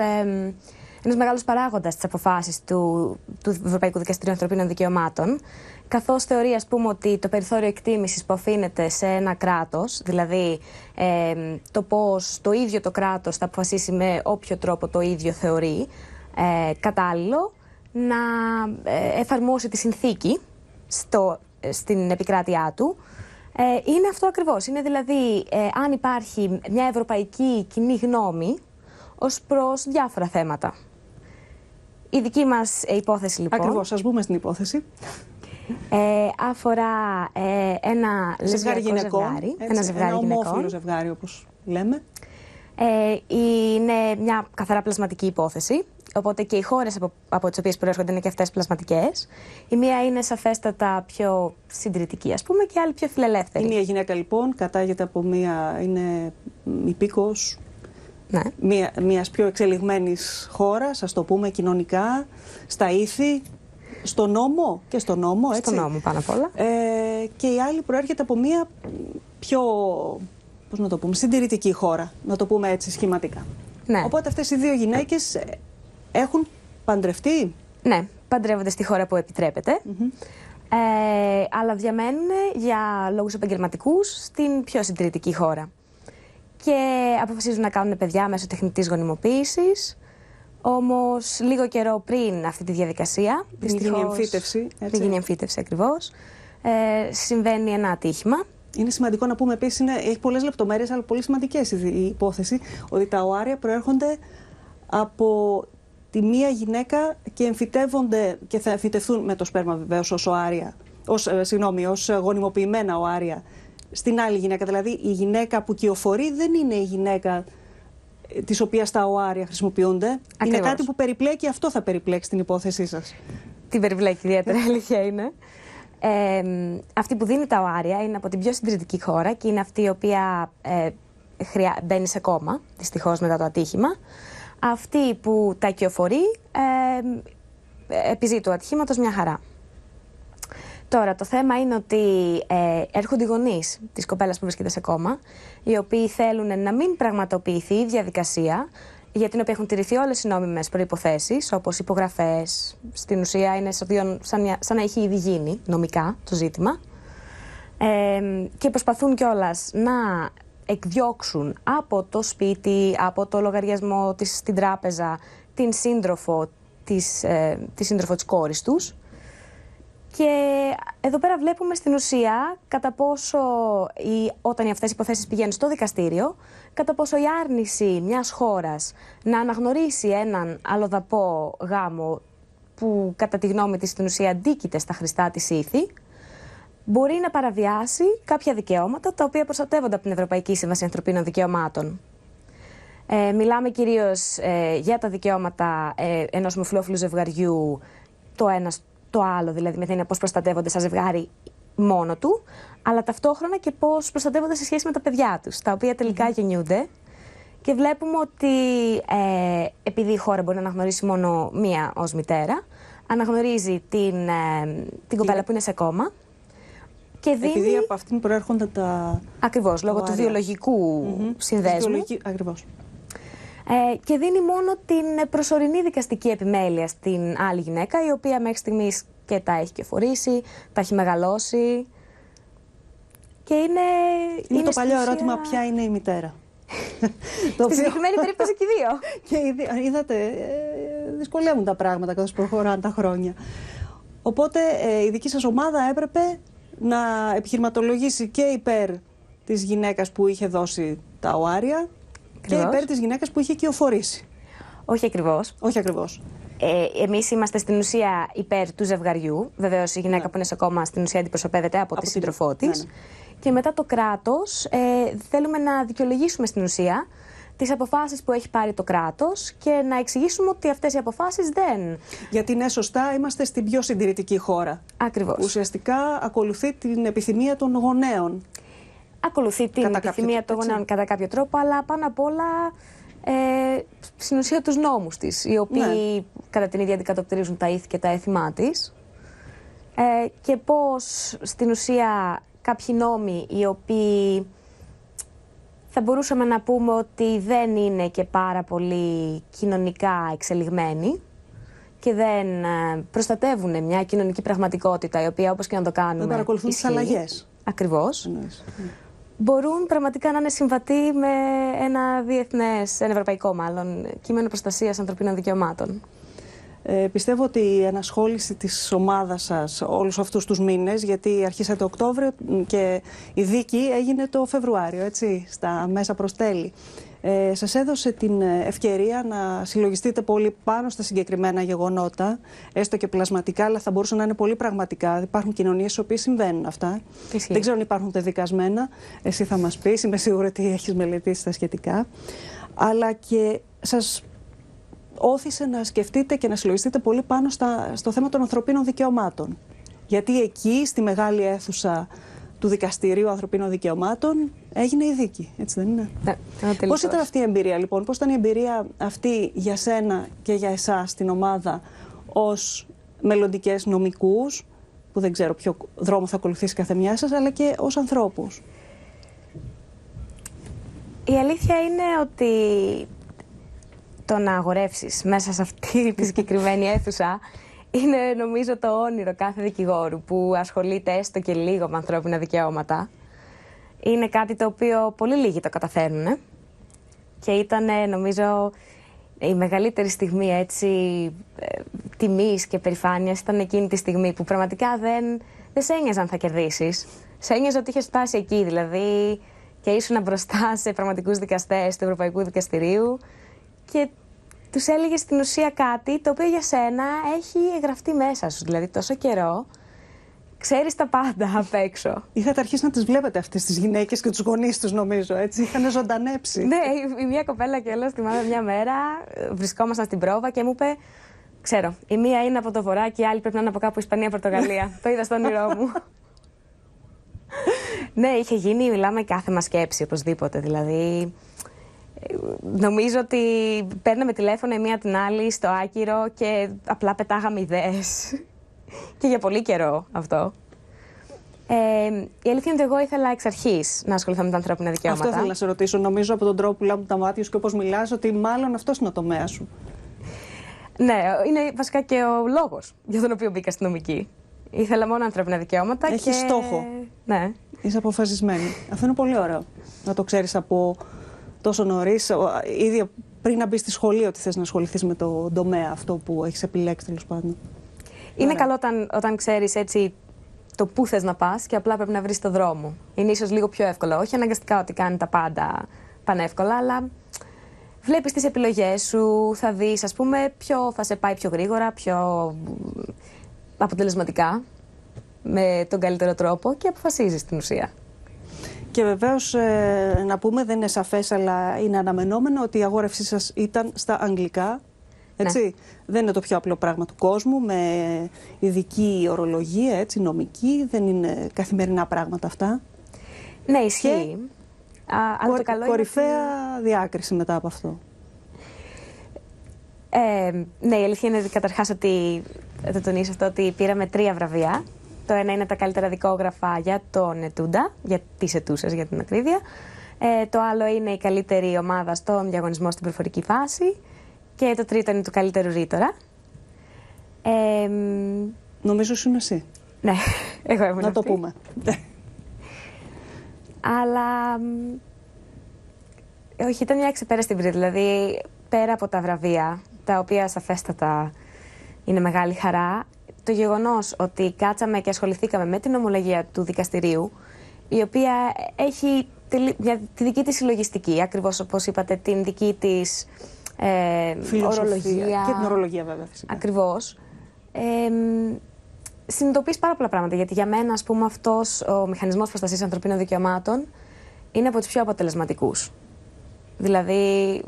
μεγάλος παράγοντας στις αποφάσεις του Ευρωπαϊκού Δικαστηρίου Ανθρωπίνων Δικαιωμάτων, καθώς θεωρεί, ας πούμε, ότι το περιθώριο εκτίμησης που αφήνεται σε ένα κράτος, δηλαδή το πώς το ίδιο το κράτος θα αποφασίσει με όποιο τρόπο το ίδιο θεωρεί κατάλληλο να εφαρμόσει τη συνθήκη στην επικράτειά του, είναι αυτό ακριβώς. Είναι δηλαδή αν υπάρχει μια ευρωπαϊκή κοινή γνώμη ως προς διάφορα θέματα. Η δική μας υπόθεση, λοιπόν... Ακριβώς, ας μπούμε στην υπόθεση. Αφορά ένα λεσβιακό ζευγάρι. Ένα ομόφυλο ζευγάρι, όπως λέμε. Είναι μια καθαρά πλασματική υπόθεση, οπότε και οι χώρες από τις οποίες προέρχονται είναι και αυτές πλασματικές. Η μία είναι σαφέστατα πιο συντηρητική, ας πούμε, και η άλλη πιο φιλελεύθερη. Η μία γυναίκα, λοιπόν, κατάγεται από μία, είναι υπήκοος, ναι, μιας πιο εξελιγμένης χώρας, ας το πούμε κοινωνικά, στα ήθη, στο νόμο και στο νόμο, έτσι. Στο νόμο πάνω απ' όλα. Και η άλλη προέρχεται από μια πιο, πώς να το πούμε, συντηρητική χώρα, να το πούμε έτσι σχηματικά. Ναι. Οπότε αυτές οι δύο γυναίκες έχουν παντρευτεί. Ναι, παντρεύονται στη χώρα που επιτρέπεται. Αλλά διαμένουν για λόγους επαγγελματικούς στην πιο συντηρητική χώρα. Και αποφασίζουν να κάνουν παιδιά μέσω τεχνητής γονιμοποίησης. Όμως, λίγο καιρό πριν αυτή τη διαδικασία, την γίνει εμφύτευση. Την γίνει εμφύτευση ακριβώς. Συμβαίνει ένα ατύχημα. Είναι σημαντικό να πούμε επίσης, έχει πολλές λεπτομέρειες, αλλά πολύ σημαντικές η υπόθεση, ότι τα οάρια προέρχονται από τη μία γυναίκα και εμφυτεύονται και θα εμφυτευθούν με το σπέρμα βεβαίως ως γονιμοποιημένα οάρια στην άλλη γυναίκα. Δηλαδή η γυναίκα που κυοφορεί δεν είναι η γυναίκα της οποίας τα οάρια χρησιμοποιούνται. Ακριβώς. Είναι κάτι που περιπλέκει, αυτό θα περιπλέξει την υπόθεσή σας. Την περιπλέκει ιδιαίτερα, αλήθεια είναι. Αυτή που δίνει τα οάρια είναι από την πιο συντηρητική χώρα και είναι αυτή η οποία μπαίνει σε κόμμα, δυστυχώς, μετά το ατύχημα. Αυτή που τα κυοφορεί επιζεί του ατυχήματος μια χαρά. Τώρα, το θέμα είναι ότι έρχονται οι γονείς της κοπέλας που βρίσκεται σε κόμμα, οι οποίοι θέλουν να μην πραγματοποιηθεί η διαδικασία, για την οποία έχουν τηρηθεί όλες οι νόμιμες προϋποθέσεις, όπως υπογραφές. Στην ουσία είναι σαν να έχει ήδη γίνει νομικά το ζήτημα. Και προσπαθούν κιόλας να εκδιώξουν από το σπίτι, από το λογαριασμό στην τράπεζα, την σύντροφο της κόρης τους. Και εδώ πέρα βλέπουμε στην ουσία κατά πόσο όταν αυτές οι υποθέσεις πηγαίνουν στο δικαστήριο, κατά πόσο η άρνηση μιας χώρας να αναγνωρίσει έναν αλλοδαπό γάμο που κατά τη γνώμη της στην ουσία αντίκειται στα χρηστά της ήθη, μπορεί να παραβιάσει κάποια δικαιώματα τα οποία προστατεύονται από την Ευρωπαϊκή Σύμβαση Ανθρωπίνων Δικαιωμάτων. Μιλάμε κυρίως για τα δικαιώματα ενός ομοφυλόφιλου ζευγαριού, το ένα το άλλο, δηλαδή με την έννοια πώς προστατεύονται σαν ζευγάρι μόνο του, αλλά ταυτόχρονα και πώς προστατεύονται σε σχέση με τα παιδιά τους, τα οποία τελικά γεννιούνται. Και βλέπουμε ότι επειδή η χώρα μπορεί να αναγνωρίσει μόνο μία ως μητέρα, αναγνωρίζει την κοπέλα που είναι σε κόμμα. Και δίνει... Επειδή από αυτήν προέρχονται τα... Ακριβώς, λόγω του βιολογικού συνδέσμου. Ακριβώς. Και δίνει μόνο την προσωρινή δικαστική επιμέλεια στην άλλη γυναίκα, η οποία μέχρι στιγμής και τα έχει κυοφορήσει, τα έχει μεγαλώσει. Και είναι το παλιό ερώτημα, ποια είναι η μητέρα. Στη συγκεκριμένη περίπτωση και οι δύο. Και είδατε, δυσκολεύουν τα πράγματα καθώς προχωράνε τα χρόνια. Οπότε η δική σας ομάδα έπρεπε να επιχειρηματολογήσει και υπέρ της γυναίκας που είχε δώσει τα οάρια και υπέρ της γυναίκας που είχε κυοφορήσει. Όχι ακριβώς. Όχι ακριβώς. Εμείς είμαστε στην ουσία υπέρ του ζευγαριού. Βεβαίως η γυναίκα που είναι σε κόμμα στην ουσία αντιπροσωπεύεται από τη σύντροφό της. Και μετά το κράτος θέλουμε να δικαιολογήσουμε στην ουσία τις αποφάσεις που έχει πάρει το κράτος και να εξηγήσουμε ότι αυτές οι αποφάσεις δεν... Γιατί ναι, σωστά, είμαστε στην πιο συντηρητική χώρα. Ακριβώς. Ουσιαστικά ακολουθεί την επιθυμία των γονέων. Ακολουθεί την επιθυμία των γονέων κατά κάποιο τρόπο, αλλά πάνω απ' όλα στην ουσία τους νόμους της, οι οποίοι κατά την ίδια αντικατοπτρίζουν τα ήθη και τα έθιμά της. Και πώς στην ουσία κάποιοι νόμοι οι οποίοι θα μπορούσαμε να πούμε ότι δεν είναι και πάρα πολύ κοινωνικά εξελιγμένοι και δεν προστατεύουν μια κοινωνική πραγματικότητα η οποία όπως και να το κάνουμε δεν παρακολουθούν τις αλλαγές. Ακριβώς. Μπορούν πραγματικά να είναι συμβατοί με ένα ευρωπαϊκό κείμενο προστασίας ανθρωπίνων δικαιωμάτων. Πιστεύω ότι η ενασχόληση της ομάδας σας όλους αυτούς τους μήνες, γιατί αρχίσατε Οκτώβριο και η δίκη έγινε το Φεβρουάριο, έτσι, στα μέσα προς τέλη, σας έδωσε την ευκαιρία να συλλογιστείτε πολύ πάνω στα συγκεκριμένα γεγονότα, έστω και πλασματικά, αλλά θα μπορούσαν να είναι πολύ πραγματικά. Υπάρχουν κοινωνίες στις οποίες συμβαίνουν αυτά. Δεν ξέρω αν υπάρχουν δεδικασμένα, εσύ θα μας πεις, είμαι σίγουρη ότι έχεις μελετήσει τα σχετικά. Αλλά και σας όθησε να σκεφτείτε και να συλλογιστείτε πολύ πάνω στο θέμα των ανθρωπίνων δικαιωμάτων. Γιατί εκεί, στη μεγάλη αίθουσα του Δικαστηρίου Ανθρωπίνων Δικαιωμάτων, έγινε η δίκη, έτσι δεν είναι? Πώς ήταν αυτή η εμπειρία, λοιπόν, πώς ήταν η εμπειρία αυτή για σένα και για εσάς την ομάδα ως μελλοντικές νομικούς, που δεν ξέρω ποιο δρόμο θα ακολουθήσει κάθε μια σας, αλλά και ως ανθρώπους? Η αλήθεια είναι ότι το να αγορεύσεις μέσα σε αυτή τη συγκεκριμένη αίθουσα είναι νομίζω το όνειρο κάθε δικηγόρου που ασχολείται έστω και λίγο με ανθρώπινα δικαιώματα. Είναι κάτι το οποίο πολύ λίγοι το καταφέρνουν και ήταν νομίζω η μεγαλύτερη στιγμή έτσι, τιμής και περηφάνειας ήταν εκείνη τη στιγμή που πραγματικά δεν σε ένοιαζε αν θα κερδίσεις. Σε ένοιαζε ότι είχες φτάσει εκεί δηλαδή και ήσουν μπροστά σε πραγματικούς δικαστές του Ευρωπαϊκού Δικαστηρίου και τους έλεγες στην ουσία κάτι το οποίο για σένα έχει εγγραφτεί μέσα σου, δηλαδή τόσο καιρό ξέρεις τα πάντα απ' έξω. Είχατε αρχίσει να τις βλέπετε αυτές τις γυναίκες και τους γονείς τους νομίζω, έτσι, είχαν ζωντανέψει. Ναι, η μία κοπέλα και όλα θυμάμαι μια μέρα, βρισκόμασταν στην πρόβα και μου είπε, ξέρω, η μία είναι από το βορρά και η άλλη πρέπει να είναι από κάπου Ισπανία-Πορτογαλία. Το είδα στο όνειρό μου. Ναι, είχε γίνει, μιλάμε, κάθε μας σκέψη οπωσδήποτε, δηλαδή... Νομίζω ότι παίρναμε τηλέφωνο η μία την άλλη στο άκυρο και απλά πετάγαμε ιδέες. Και για πολύ καιρό αυτό. Η αλήθεια είναι ότι εγώ ήθελα εξ αρχής να ασχοληθώ με τα ανθρώπινα δικαιώματα. Αυτό ήθελα να σε ρωτήσω. Νομίζω από τον τρόπο που λάβουν τα μάτια σου και όπως μιλάς ότι μάλλον αυτός είναι ο τομέας σου. Ναι, είναι βασικά και ο λόγος για τον οποίο μπήκα στη νομική. Ήθελα μόνο ανθρώπινα δικαιώματα. Έχεις στόχο. Ναι. Είσαι αποφασισμένη. Αυτό είναι πολύ ωραίο. Να το ξέρεις από τόσο νωρίς, ήδη πριν να μπεις στη σχολή, ότι θες να ασχοληθείς με το τομέα αυτό που έχεις επιλέξει, τέλος πάντων. Είναι καλό όταν ξέρεις έτσι το πού θες να πας και απλά πρέπει να βρεις το δρόμο. Είναι ίσως λίγο πιο εύκολο. Όχι αναγκαστικά ότι κάνει τα πάντα πανεύκολα, αλλά βλέπεις τις επιλογές σου, θα δεις, ας πούμε, ποιο θα σε πάει πιο γρήγορα, πιο αποτελεσματικά, με τον καλύτερο τρόπο και αποφασίζεις στην ουσία. Και βεβαίως, να πούμε, δεν είναι σαφές, αλλά είναι αναμενόμενο ότι η αγόρευσή σας ήταν στα αγγλικά. Έτσι. Ναι. Δεν είναι το πιο απλό πράγμα του κόσμου, με ειδική ορολογία, έτσι, νομική. Δεν είναι καθημερινά πράγματα αυτά. Ναι, ισχύει. Αλλά το καλό κορυφαία είναι ότι... διάκριση μετά από αυτό. Ναι, η αλήθεια είναι καταρχάς ότι, θα τονίσω αυτό, ότι πήραμε 3 βραβεία. Το ένα είναι τα καλύτερα δικόγραφα για τον ετούντα, για τις ετούσες για την ακρίβεια. Το άλλο είναι η καλύτερη ομάδα στον διαγωνισμό στην προφορική φάση. Και το τρίτο είναι του καλύτερου ρήτορα. Νομίζω ήσουν εσύ. Ναι, εγώ ήμουν να αυτή. Το πούμε. Αλλά όχι, ήταν μια εξεπέραστη βρύδα. Δηλαδή, πέρα από τα βραβεία, τα οποία σαφέστατα είναι μεγάλη χαρά, το γεγονός ότι κάτσαμε και ασχοληθήκαμε με την ομολογία του δικαστηρίου, η οποία έχει τη δική της συλλογιστική, ακριβώς όπως είπατε, την δική της ορολογία. Και την ορολογία, βέβαια, φυσικά. Ακριβώς. Συνειδητοποιείς πάρα πολλά πράγματα, γιατί για μένα, ας πούμε, αυτός ο μηχανισμός προστασίας ανθρωπίνων δικαιωμάτων είναι από τους πιο αποτελεσματικούς. Δηλαδή,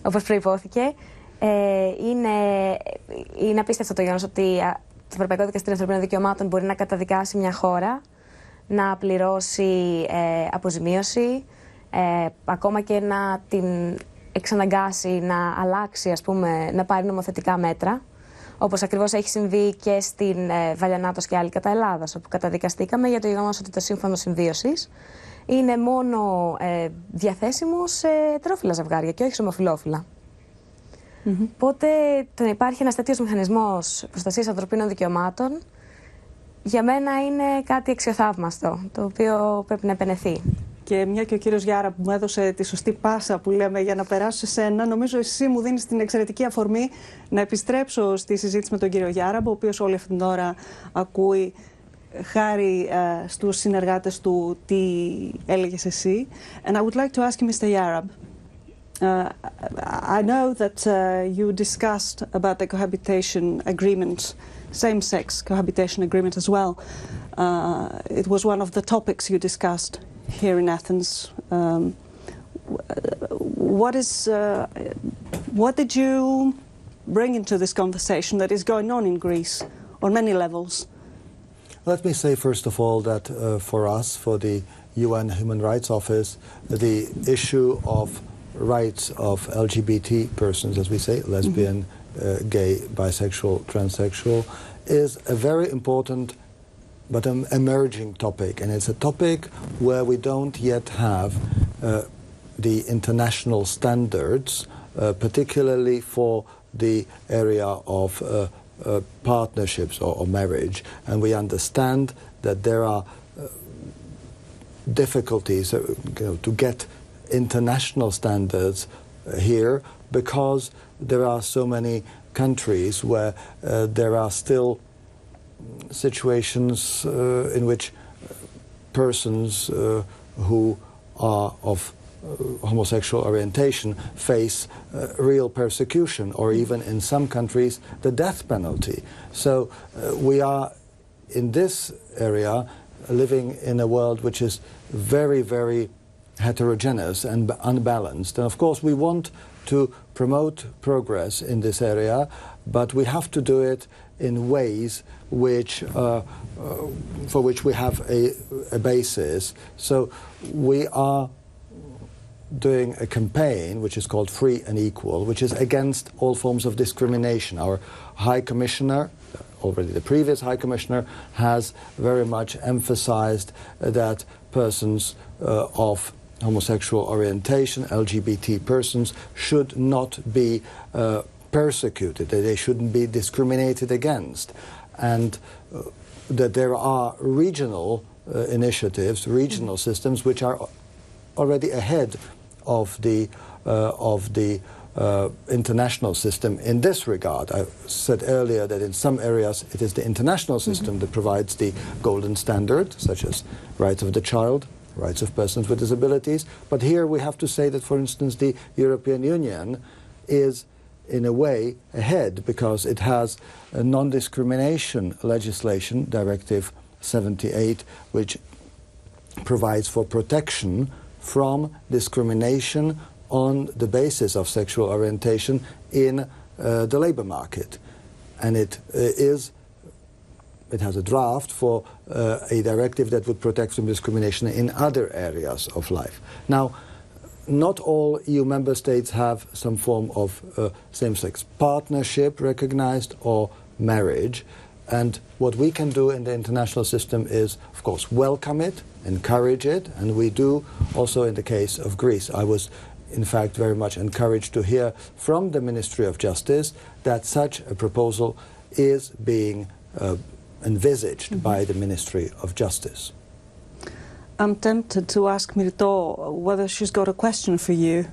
όπως προϋπόθηκε, είναι απίστευτο το γεγονός ότι το Ευρωπαϊκό Δικαστήριο Ανθρωπίνων Δικαιωμάτων μπορεί να καταδικάσει μια χώρα να πληρώσει αποζημίωση, ακόμα και να την εξαναγκάσει να αλλάξει, ας πούμε, να πάρει νομοθετικά μέτρα, όπως ακριβώς έχει συμβεί και στην Βαλιανάτος και άλλη κατά Ελλάδας, όπου καταδικαστήκαμε για το γεγονός ότι το σύμφωνο συμβίωσης είναι μόνο διαθέσιμο σε ετερόφιλα ζευγάρια και όχι σε ομοφυλόφιλα. Οπότε το να υπάρχει ένας τέτοιος μηχανισμός προστασίας ανθρωπίνων δικαιωμάτων για μένα είναι κάτι αξιοθαύμαστο, το οποίο πρέπει να επενεθεί. Και μια και ο κύριος Γιάρα που μου έδωσε τη σωστή πάσα που λέμε για να περάσω σε σένα, νομίζω εσύ μου δίνεις την εξαιρετική αφορμή να επιστρέψω στη συζήτηση με τον κύριο Γιάρα, ο οποίος όλη αυτή την ώρα ακούει χάρη στους συνεργάτες του τι έλεγες εσύ. And I would like to ask you, Mr. Yarab, I know that you discussed about the cohabitation agreement, same-sex cohabitation agreement as well. It was one of the topics you discussed here in Athens. What did you bring into this conversation that is going on in Greece on many levels? Let me say first of all that for us, for the UN Human Rights Office, the issue of rights of LGBT persons, as we say, lesbian, gay, bisexual, transsexual, is a very important but an emerging topic, and it's a topic where we don't yet have the international standards, particularly for the area of partnerships or marriage, and we understand that there are difficulties to get international standards here because there are so many countries where there are still situations in which persons who are of homosexual orientation face real persecution or even in some countries the death penalty. So we are in this area living in a world which is very, very heterogeneous and unbalanced. And of course we want to promote progress in this area, but we have to do it in ways which, for which we have a basis. So we are doing a campaign which is called Free and Equal, which is against all forms of discrimination. Our High Commissioner, already the previous High Commissioner, has very much emphasized that persons of homosexual orientation, LGBT persons, should not be persecuted, that they shouldn't be discriminated against. and that there are regional initiatives, regional systems, which are already ahead of the international system in this regard. I said earlier that in some areas it is the international system that provides the golden standard, such as rights of the child, rights of persons with disabilities. But here we have to say that, for instance, the European Union is in a way ahead because it has a non-discrimination legislation, Directive 78, which provides for protection from discrimination on the basis of sexual orientation in the labor market. And it has a draft for a directive that would protect from discrimination in other areas of life. Now, not all EU member states have some form of same-sex partnership recognized or marriage. And what we can do in the international system is, of course, welcome it, encourage it, and we do also in the case of Greece. I was, in fact, very much encouraged to hear from the Ministry of Justice that such a proposal is being envisaged by the Ministry of Justice. I'm tempted to ask Mirto whether she's got a question for you.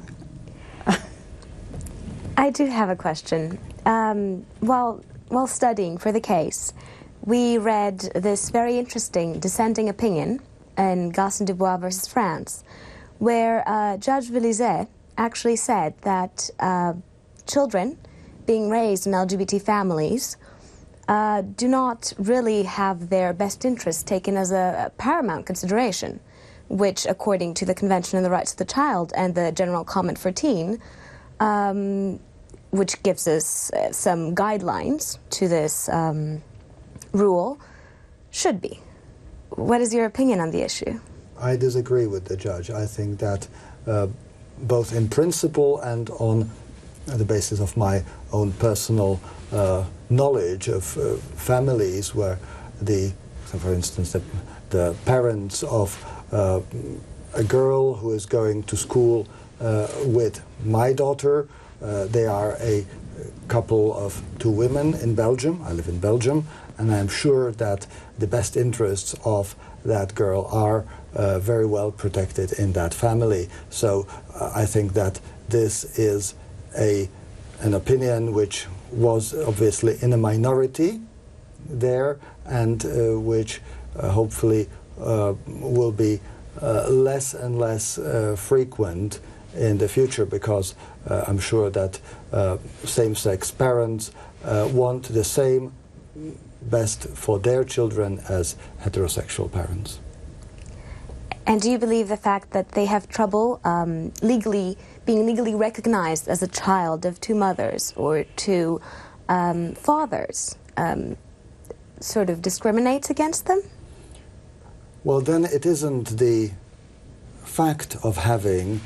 I do have a question. While studying for the case, we read this very interesting dissenting opinion in Gaston Dubois versus France, where Judge Vilizet actually said that children being raised in LGBT families do not really have their best interests taken as a paramount consideration, which, according to the Convention on the Rights of the Child and the General Comment 14, which gives us some guidelines to this rule, should be. What is your opinion on the issue? I disagree with the judge. I think that both in principle and on the basis of my own personal knowledge of families where for instance, the parents of a girl who is going to school with my daughter, they are a couple of two women in Belgium. I live in Belgium, and I'm sure that the best interests of that girl are very well protected in that family. So I think that this is an opinion which was obviously in a minority there, and which hopefully will be less and less frequent in the future, because I'm sure that same-sex parents want the same best for their children as heterosexual parents. And do you believe the fact that they have trouble being legally recognized as a child of two mothers or two fathers sort of discriminates against them? Well, then it isn't the fact of having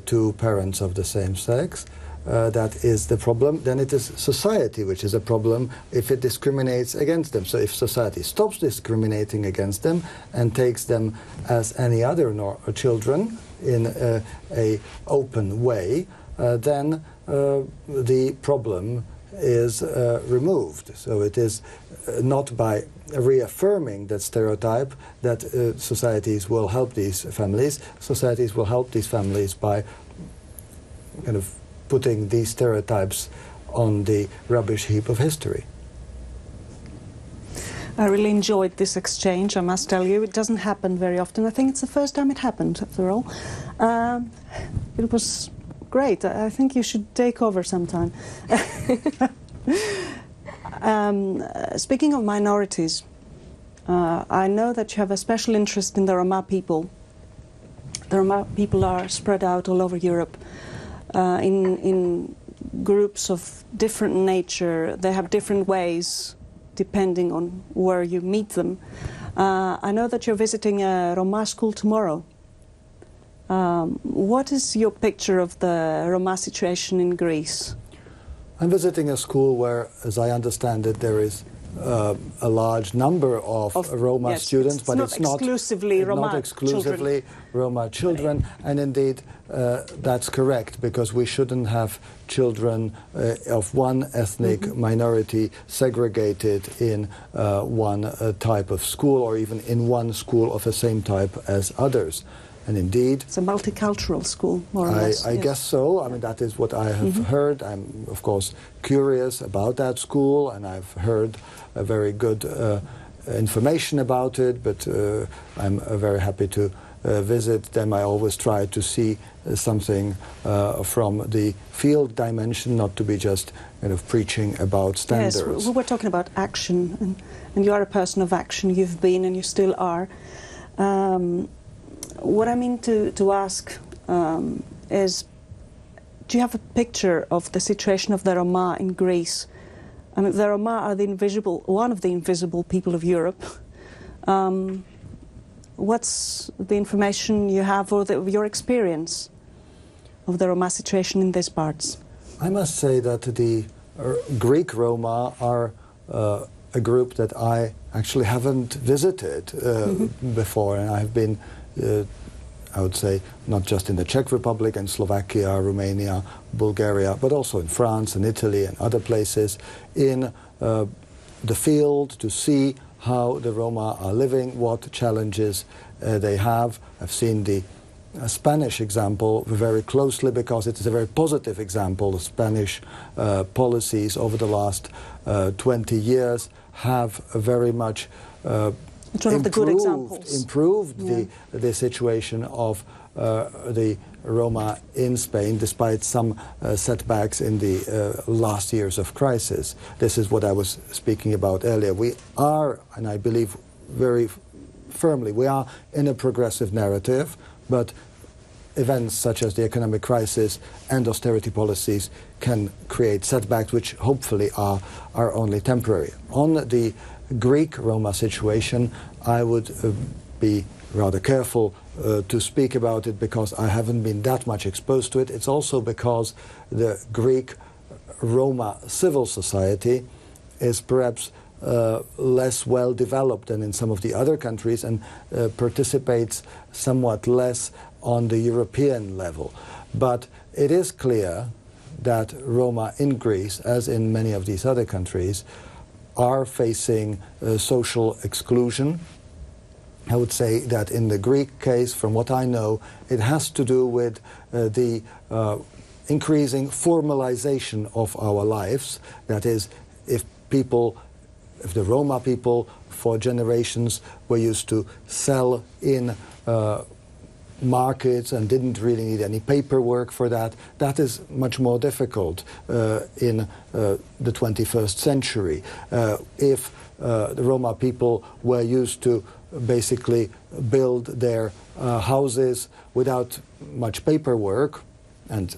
two parents of the same sex that is the problem. Then it is society which is a problem if it discriminates against them. So if society stops discriminating against them and takes them as any other children in a open way, then the problem is removed. So it is not by reaffirming that stereotype that societies will help these families. Societies will help these families by kind of putting these stereotypes on the rubbish heap of history. I really enjoyed this exchange, I must tell you. It doesn't happen very often. I think it's the first time it happened, after all. It was great. I think you should take over sometime. Speaking of minorities, I know that you have a special interest in the Roma people. The Roma people are spread out all over Europe in groups of different nature. They have different ways depending on where you meet them. I know that you're visiting a Roma school tomorrow. What is your picture of the Roma situation in Greece? I'm visiting a school where, as I understand it, there is a large number of Roma yes, students, but it's not exclusively Roma children. And indeed, that's correct, because we shouldn't have children of one ethnic minority segregated in one type of school, or even in one school of the same type as others. And indeed, it's a multicultural school, more or less. I guess so. I mean, that is what I have heard. I'm, of course, curious about that school, and I've heard a very good information about it, but I'm very happy to visit them. I always try to see something from the field dimension, not to be just kind of preaching about standards. Yes, we were talking about action, and you are a person of action. You've been, and you still are. What I mean to ask is, do you have a picture of the situation of the Roma in Greece? I mean, the Roma are one of the invisible people of Europe. What's the information you have, or your experience of the Roma situation in these parts? I must say that the Greek Roma are a group that I actually haven't visited before, and I've been I would say, not just in the Czech Republic and Slovakia, Romania, Bulgaria, but also in France and Italy and other places, in the field to see how the Roma are living, what challenges they have. I've seen the Spanish example very closely, because it is a very positive example. The Spanish policies over the last 20 years have very much it's one of the good examples. Improved the situation of the Roma in Spain, despite some setbacks in the last years of crisis. This is what I was speaking about earlier. We are, and I believe very firmly, we are in a progressive narrative, but events such as the economic crisis and austerity policies can create setbacks which hopefully are only temporary. On the Greek Roma situation, I would be rather careful to speak about it, because I haven't been that much exposed to it. It's also because the Greek Roma civil society is perhaps less well developed than in some of the other countries, and participates somewhat less on the European level. But it is clear that Roma in Greece, as in many of these other countries, are facing social exclusion. I would say that in the Greek case, from what I know, it has to do with the increasing formalization of our lives. That is, if the Roma people for generations were used to sell in markets and didn't really need any paperwork for that, that is much more difficult in the 21st century. If the Roma people were used to basically build their houses without much paperwork, and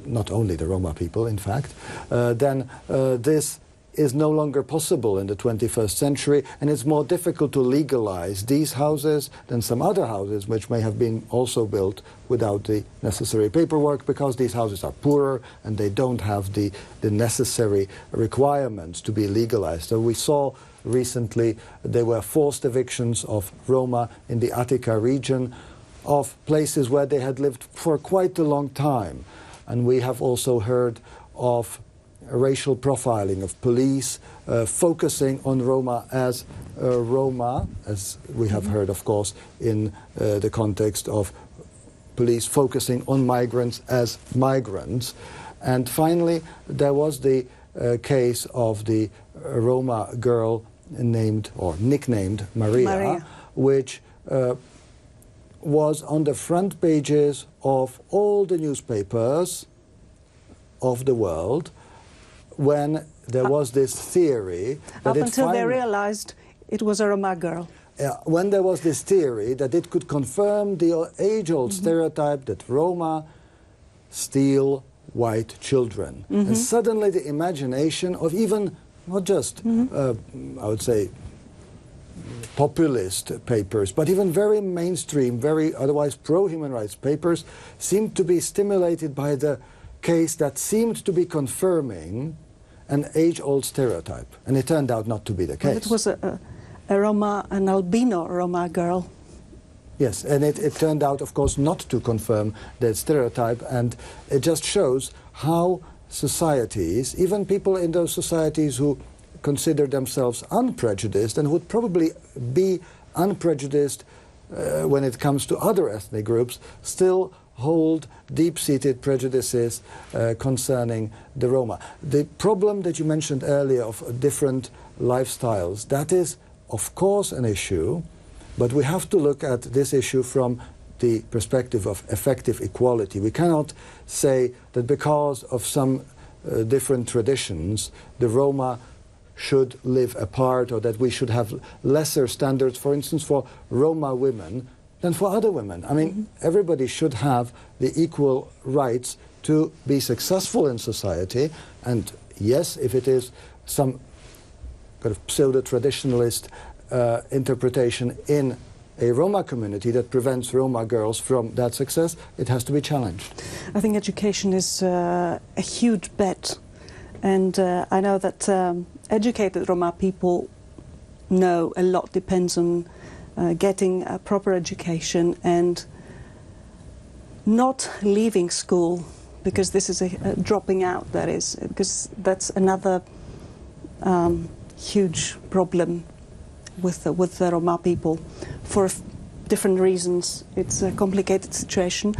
not only the Roma people, in fact, then this is no longer possible in the 21st century, and it's more difficult to legalize these houses than some other houses which may have been also built without the necessary paperwork, because these houses are poorer and they don't have the necessary requirements to be legalized. So we saw recently there were forced evictions of Roma in the Attica region, of places where they had lived for quite a long time. And we have also heard of racial profiling of police focusing on Roma, as we have heard, of course, in the context of police focusing on migrants as migrants. And finally, there was the case of the Roma girl named or nicknamed Maria. Which was on the front pages of all the newspapers of the world, when there was this theory that up until they realized it was a Roma girl. When there was this theory that it could confirm the age-old stereotype that Roma steal white children. And suddenly the imagination of even, not just, I would say, populist papers, but even very mainstream, very otherwise pro-human rights papers, seemed to be stimulated by the case that seemed to be confirming an age-old stereotype, and it turned out not to be the case. It was an albino Roma girl. Yes, and it turned out, of course, not to confirm that stereotype, and it just shows how societies, even people in those societies who consider themselves unprejudiced and would probably be unprejudiced when it comes to other ethnic groups, still hold deep-seated prejudices concerning the Roma. The problem that you mentioned earlier of different lifestyles, that is, of course, an issue, but we have to look at this issue from the perspective of effective equality. We cannot say that because of some different traditions, the Roma should live apart, or that we should have lesser standards, for instance, for Roma women than for other women. I mean, everybody should have the equal rights to be successful in society, and yes, if it is some kind of pseudo-traditionalist interpretation in a Roma community that prevents Roma girls from that success, it has to be challenged. I think education is a huge bet, and I know that educated Roma people know a lot depends on getting a proper education and not leaving school, because this is a dropping out, that is, because that's another huge problem with the Roma people for different reasons. It's a complicated situation.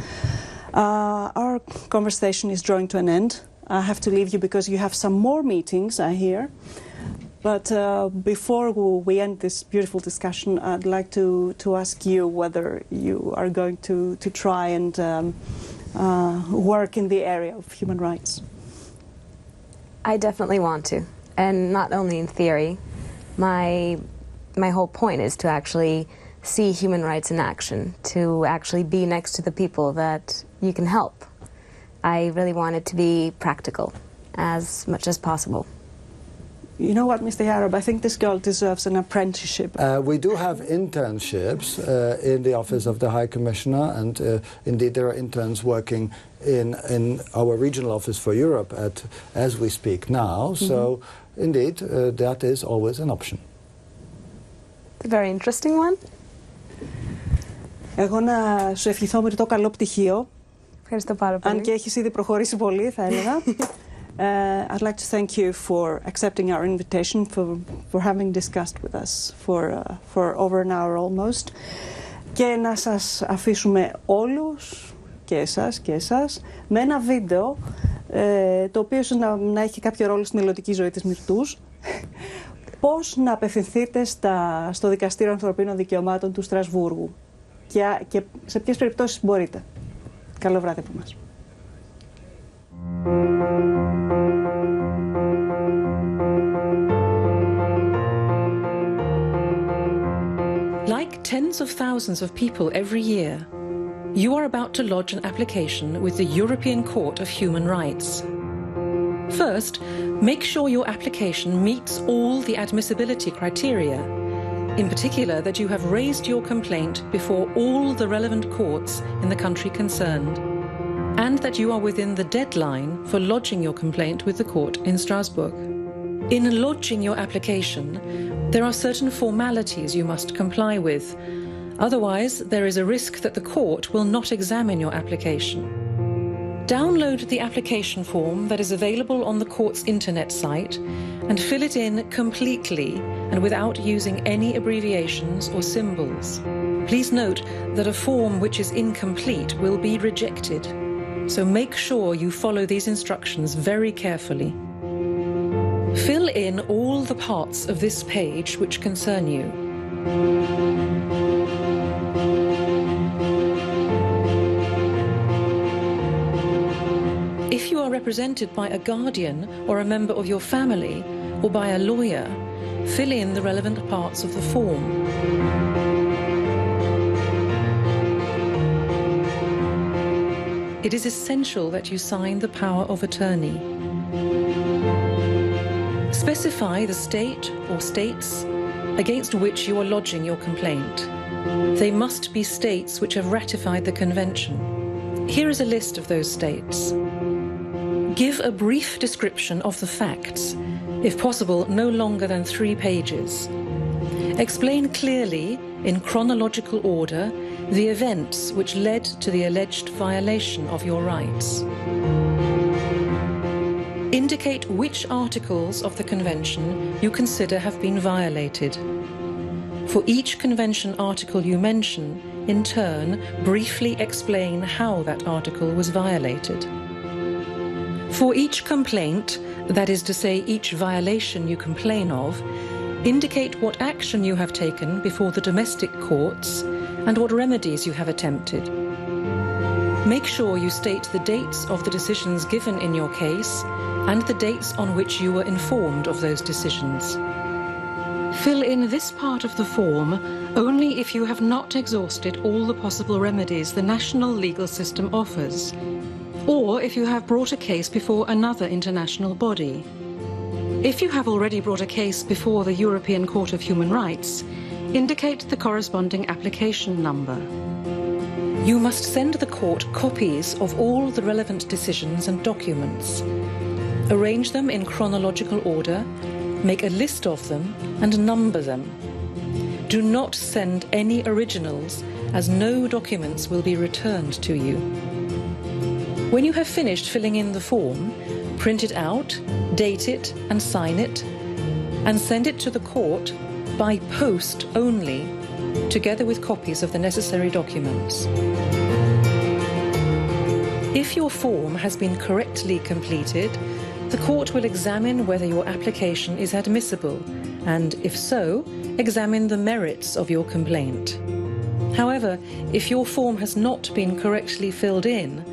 Our conversation is drawing to an end. I have to leave you because you have some more meetings, I hear. But before we end this beautiful discussion, I'd like to ask you whether you are going to try and work in the area of human rights. I definitely want to, and not only in theory. My whole point is to actually see human rights in action, to actually be next to the people that you can help. I really want it to be practical as much as possible. You know what, Mr. Yarob, I think this girl deserves an apprenticeship. We do have internships in the Office of the High Commissioner, and indeed there are interns working in our regional office for Europe as we speak now, so indeed that is always an option. A very interesting one. Εγώ να σου ευχηθώ με το καλό πτυχίο. Ευχαριστώ πάρα πολύ. Αν και έχεις ήδη προχωρήσει πολύ, θα έλεγα. I'd like to thank you for accepting our invitation, for having discussed with us for over an hour almost. Και να σας αφήσουμε όλους, και εσάς, με ένα βίντεο, το οποίο ίσως να έχει κάποιο ρόλο στην μελλοντική ζωή της Μυρτούς. Πώς να απευθυνθείτε στο Δικαστήριο Ανθρωπίνων Δικαιωμάτων του Στρασβούργου και σε ποιες περιπτώσεις μπορείτε. Καλό βράδυ από εμάς. Like tens of thousands of people every year, you are about to lodge an application with the European Court of Human Rights. First, make sure your application meets all the admissibility criteria, in particular that you have raised your complaint before all the relevant courts in the country concerned, and that you are within the deadline for lodging your complaint with the court in Strasbourg. In lodging your application, there are certain formalities you must comply with. Otherwise, there is a risk that the court will not examine your application. Download the application form that is available on the court's internet site and fill it in completely and without using any abbreviations or symbols. Please note that a form which is incomplete will be rejected, so make sure you follow these instructions very carefully. Fill in all the parts of this page which concern you. If you are represented by a guardian or a member of your family or by a lawyer, fill in the relevant parts of the form. It is essential that you sign the power of attorney. Specify the state or states against which you are lodging your complaint. They must be states which have ratified the convention. Here is a list of those states: Give a brief description of the facts, if possible no longer than 3 pages. Explain clearly, in chronological order, the events which led to the alleged violation of your rights. Indicate which articles of the Convention you consider have been violated. For each Convention article you mention, in turn, briefly explain how that article was violated. For each complaint, that is to say each violation you complain of, indicate what action you have taken before the domestic courts and what remedies you have attempted. Make sure you state the dates of the decisions given in your case and the dates on which you were informed of those decisions. Fill in this part of the form only if you have not exhausted all the possible remedies the national legal system offers, or if you have brought a case before another international body. If you have already brought a case before the European Court of Human Rights, indicate the corresponding application number. You must send the court copies of all the relevant decisions and documents. Arrange them in chronological order, make a list of them, and number them. Do not send any originals, as no documents will be returned to you. When you have finished filling in the form, print it out, date it, and sign it, and send it to the court by post only, together with copies of the necessary documents. If your form has been correctly completed, the court will examine whether your application is admissible, and if so, examine the merits of your complaint. However, if your form has not been correctly filled in,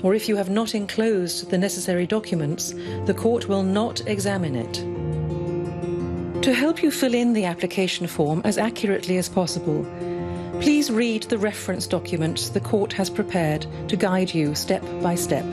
or if you have not enclosed the necessary documents, the court will not examine it. To help you fill in the application form as accurately as possible, please read the reference documents the court has prepared to guide you step by step.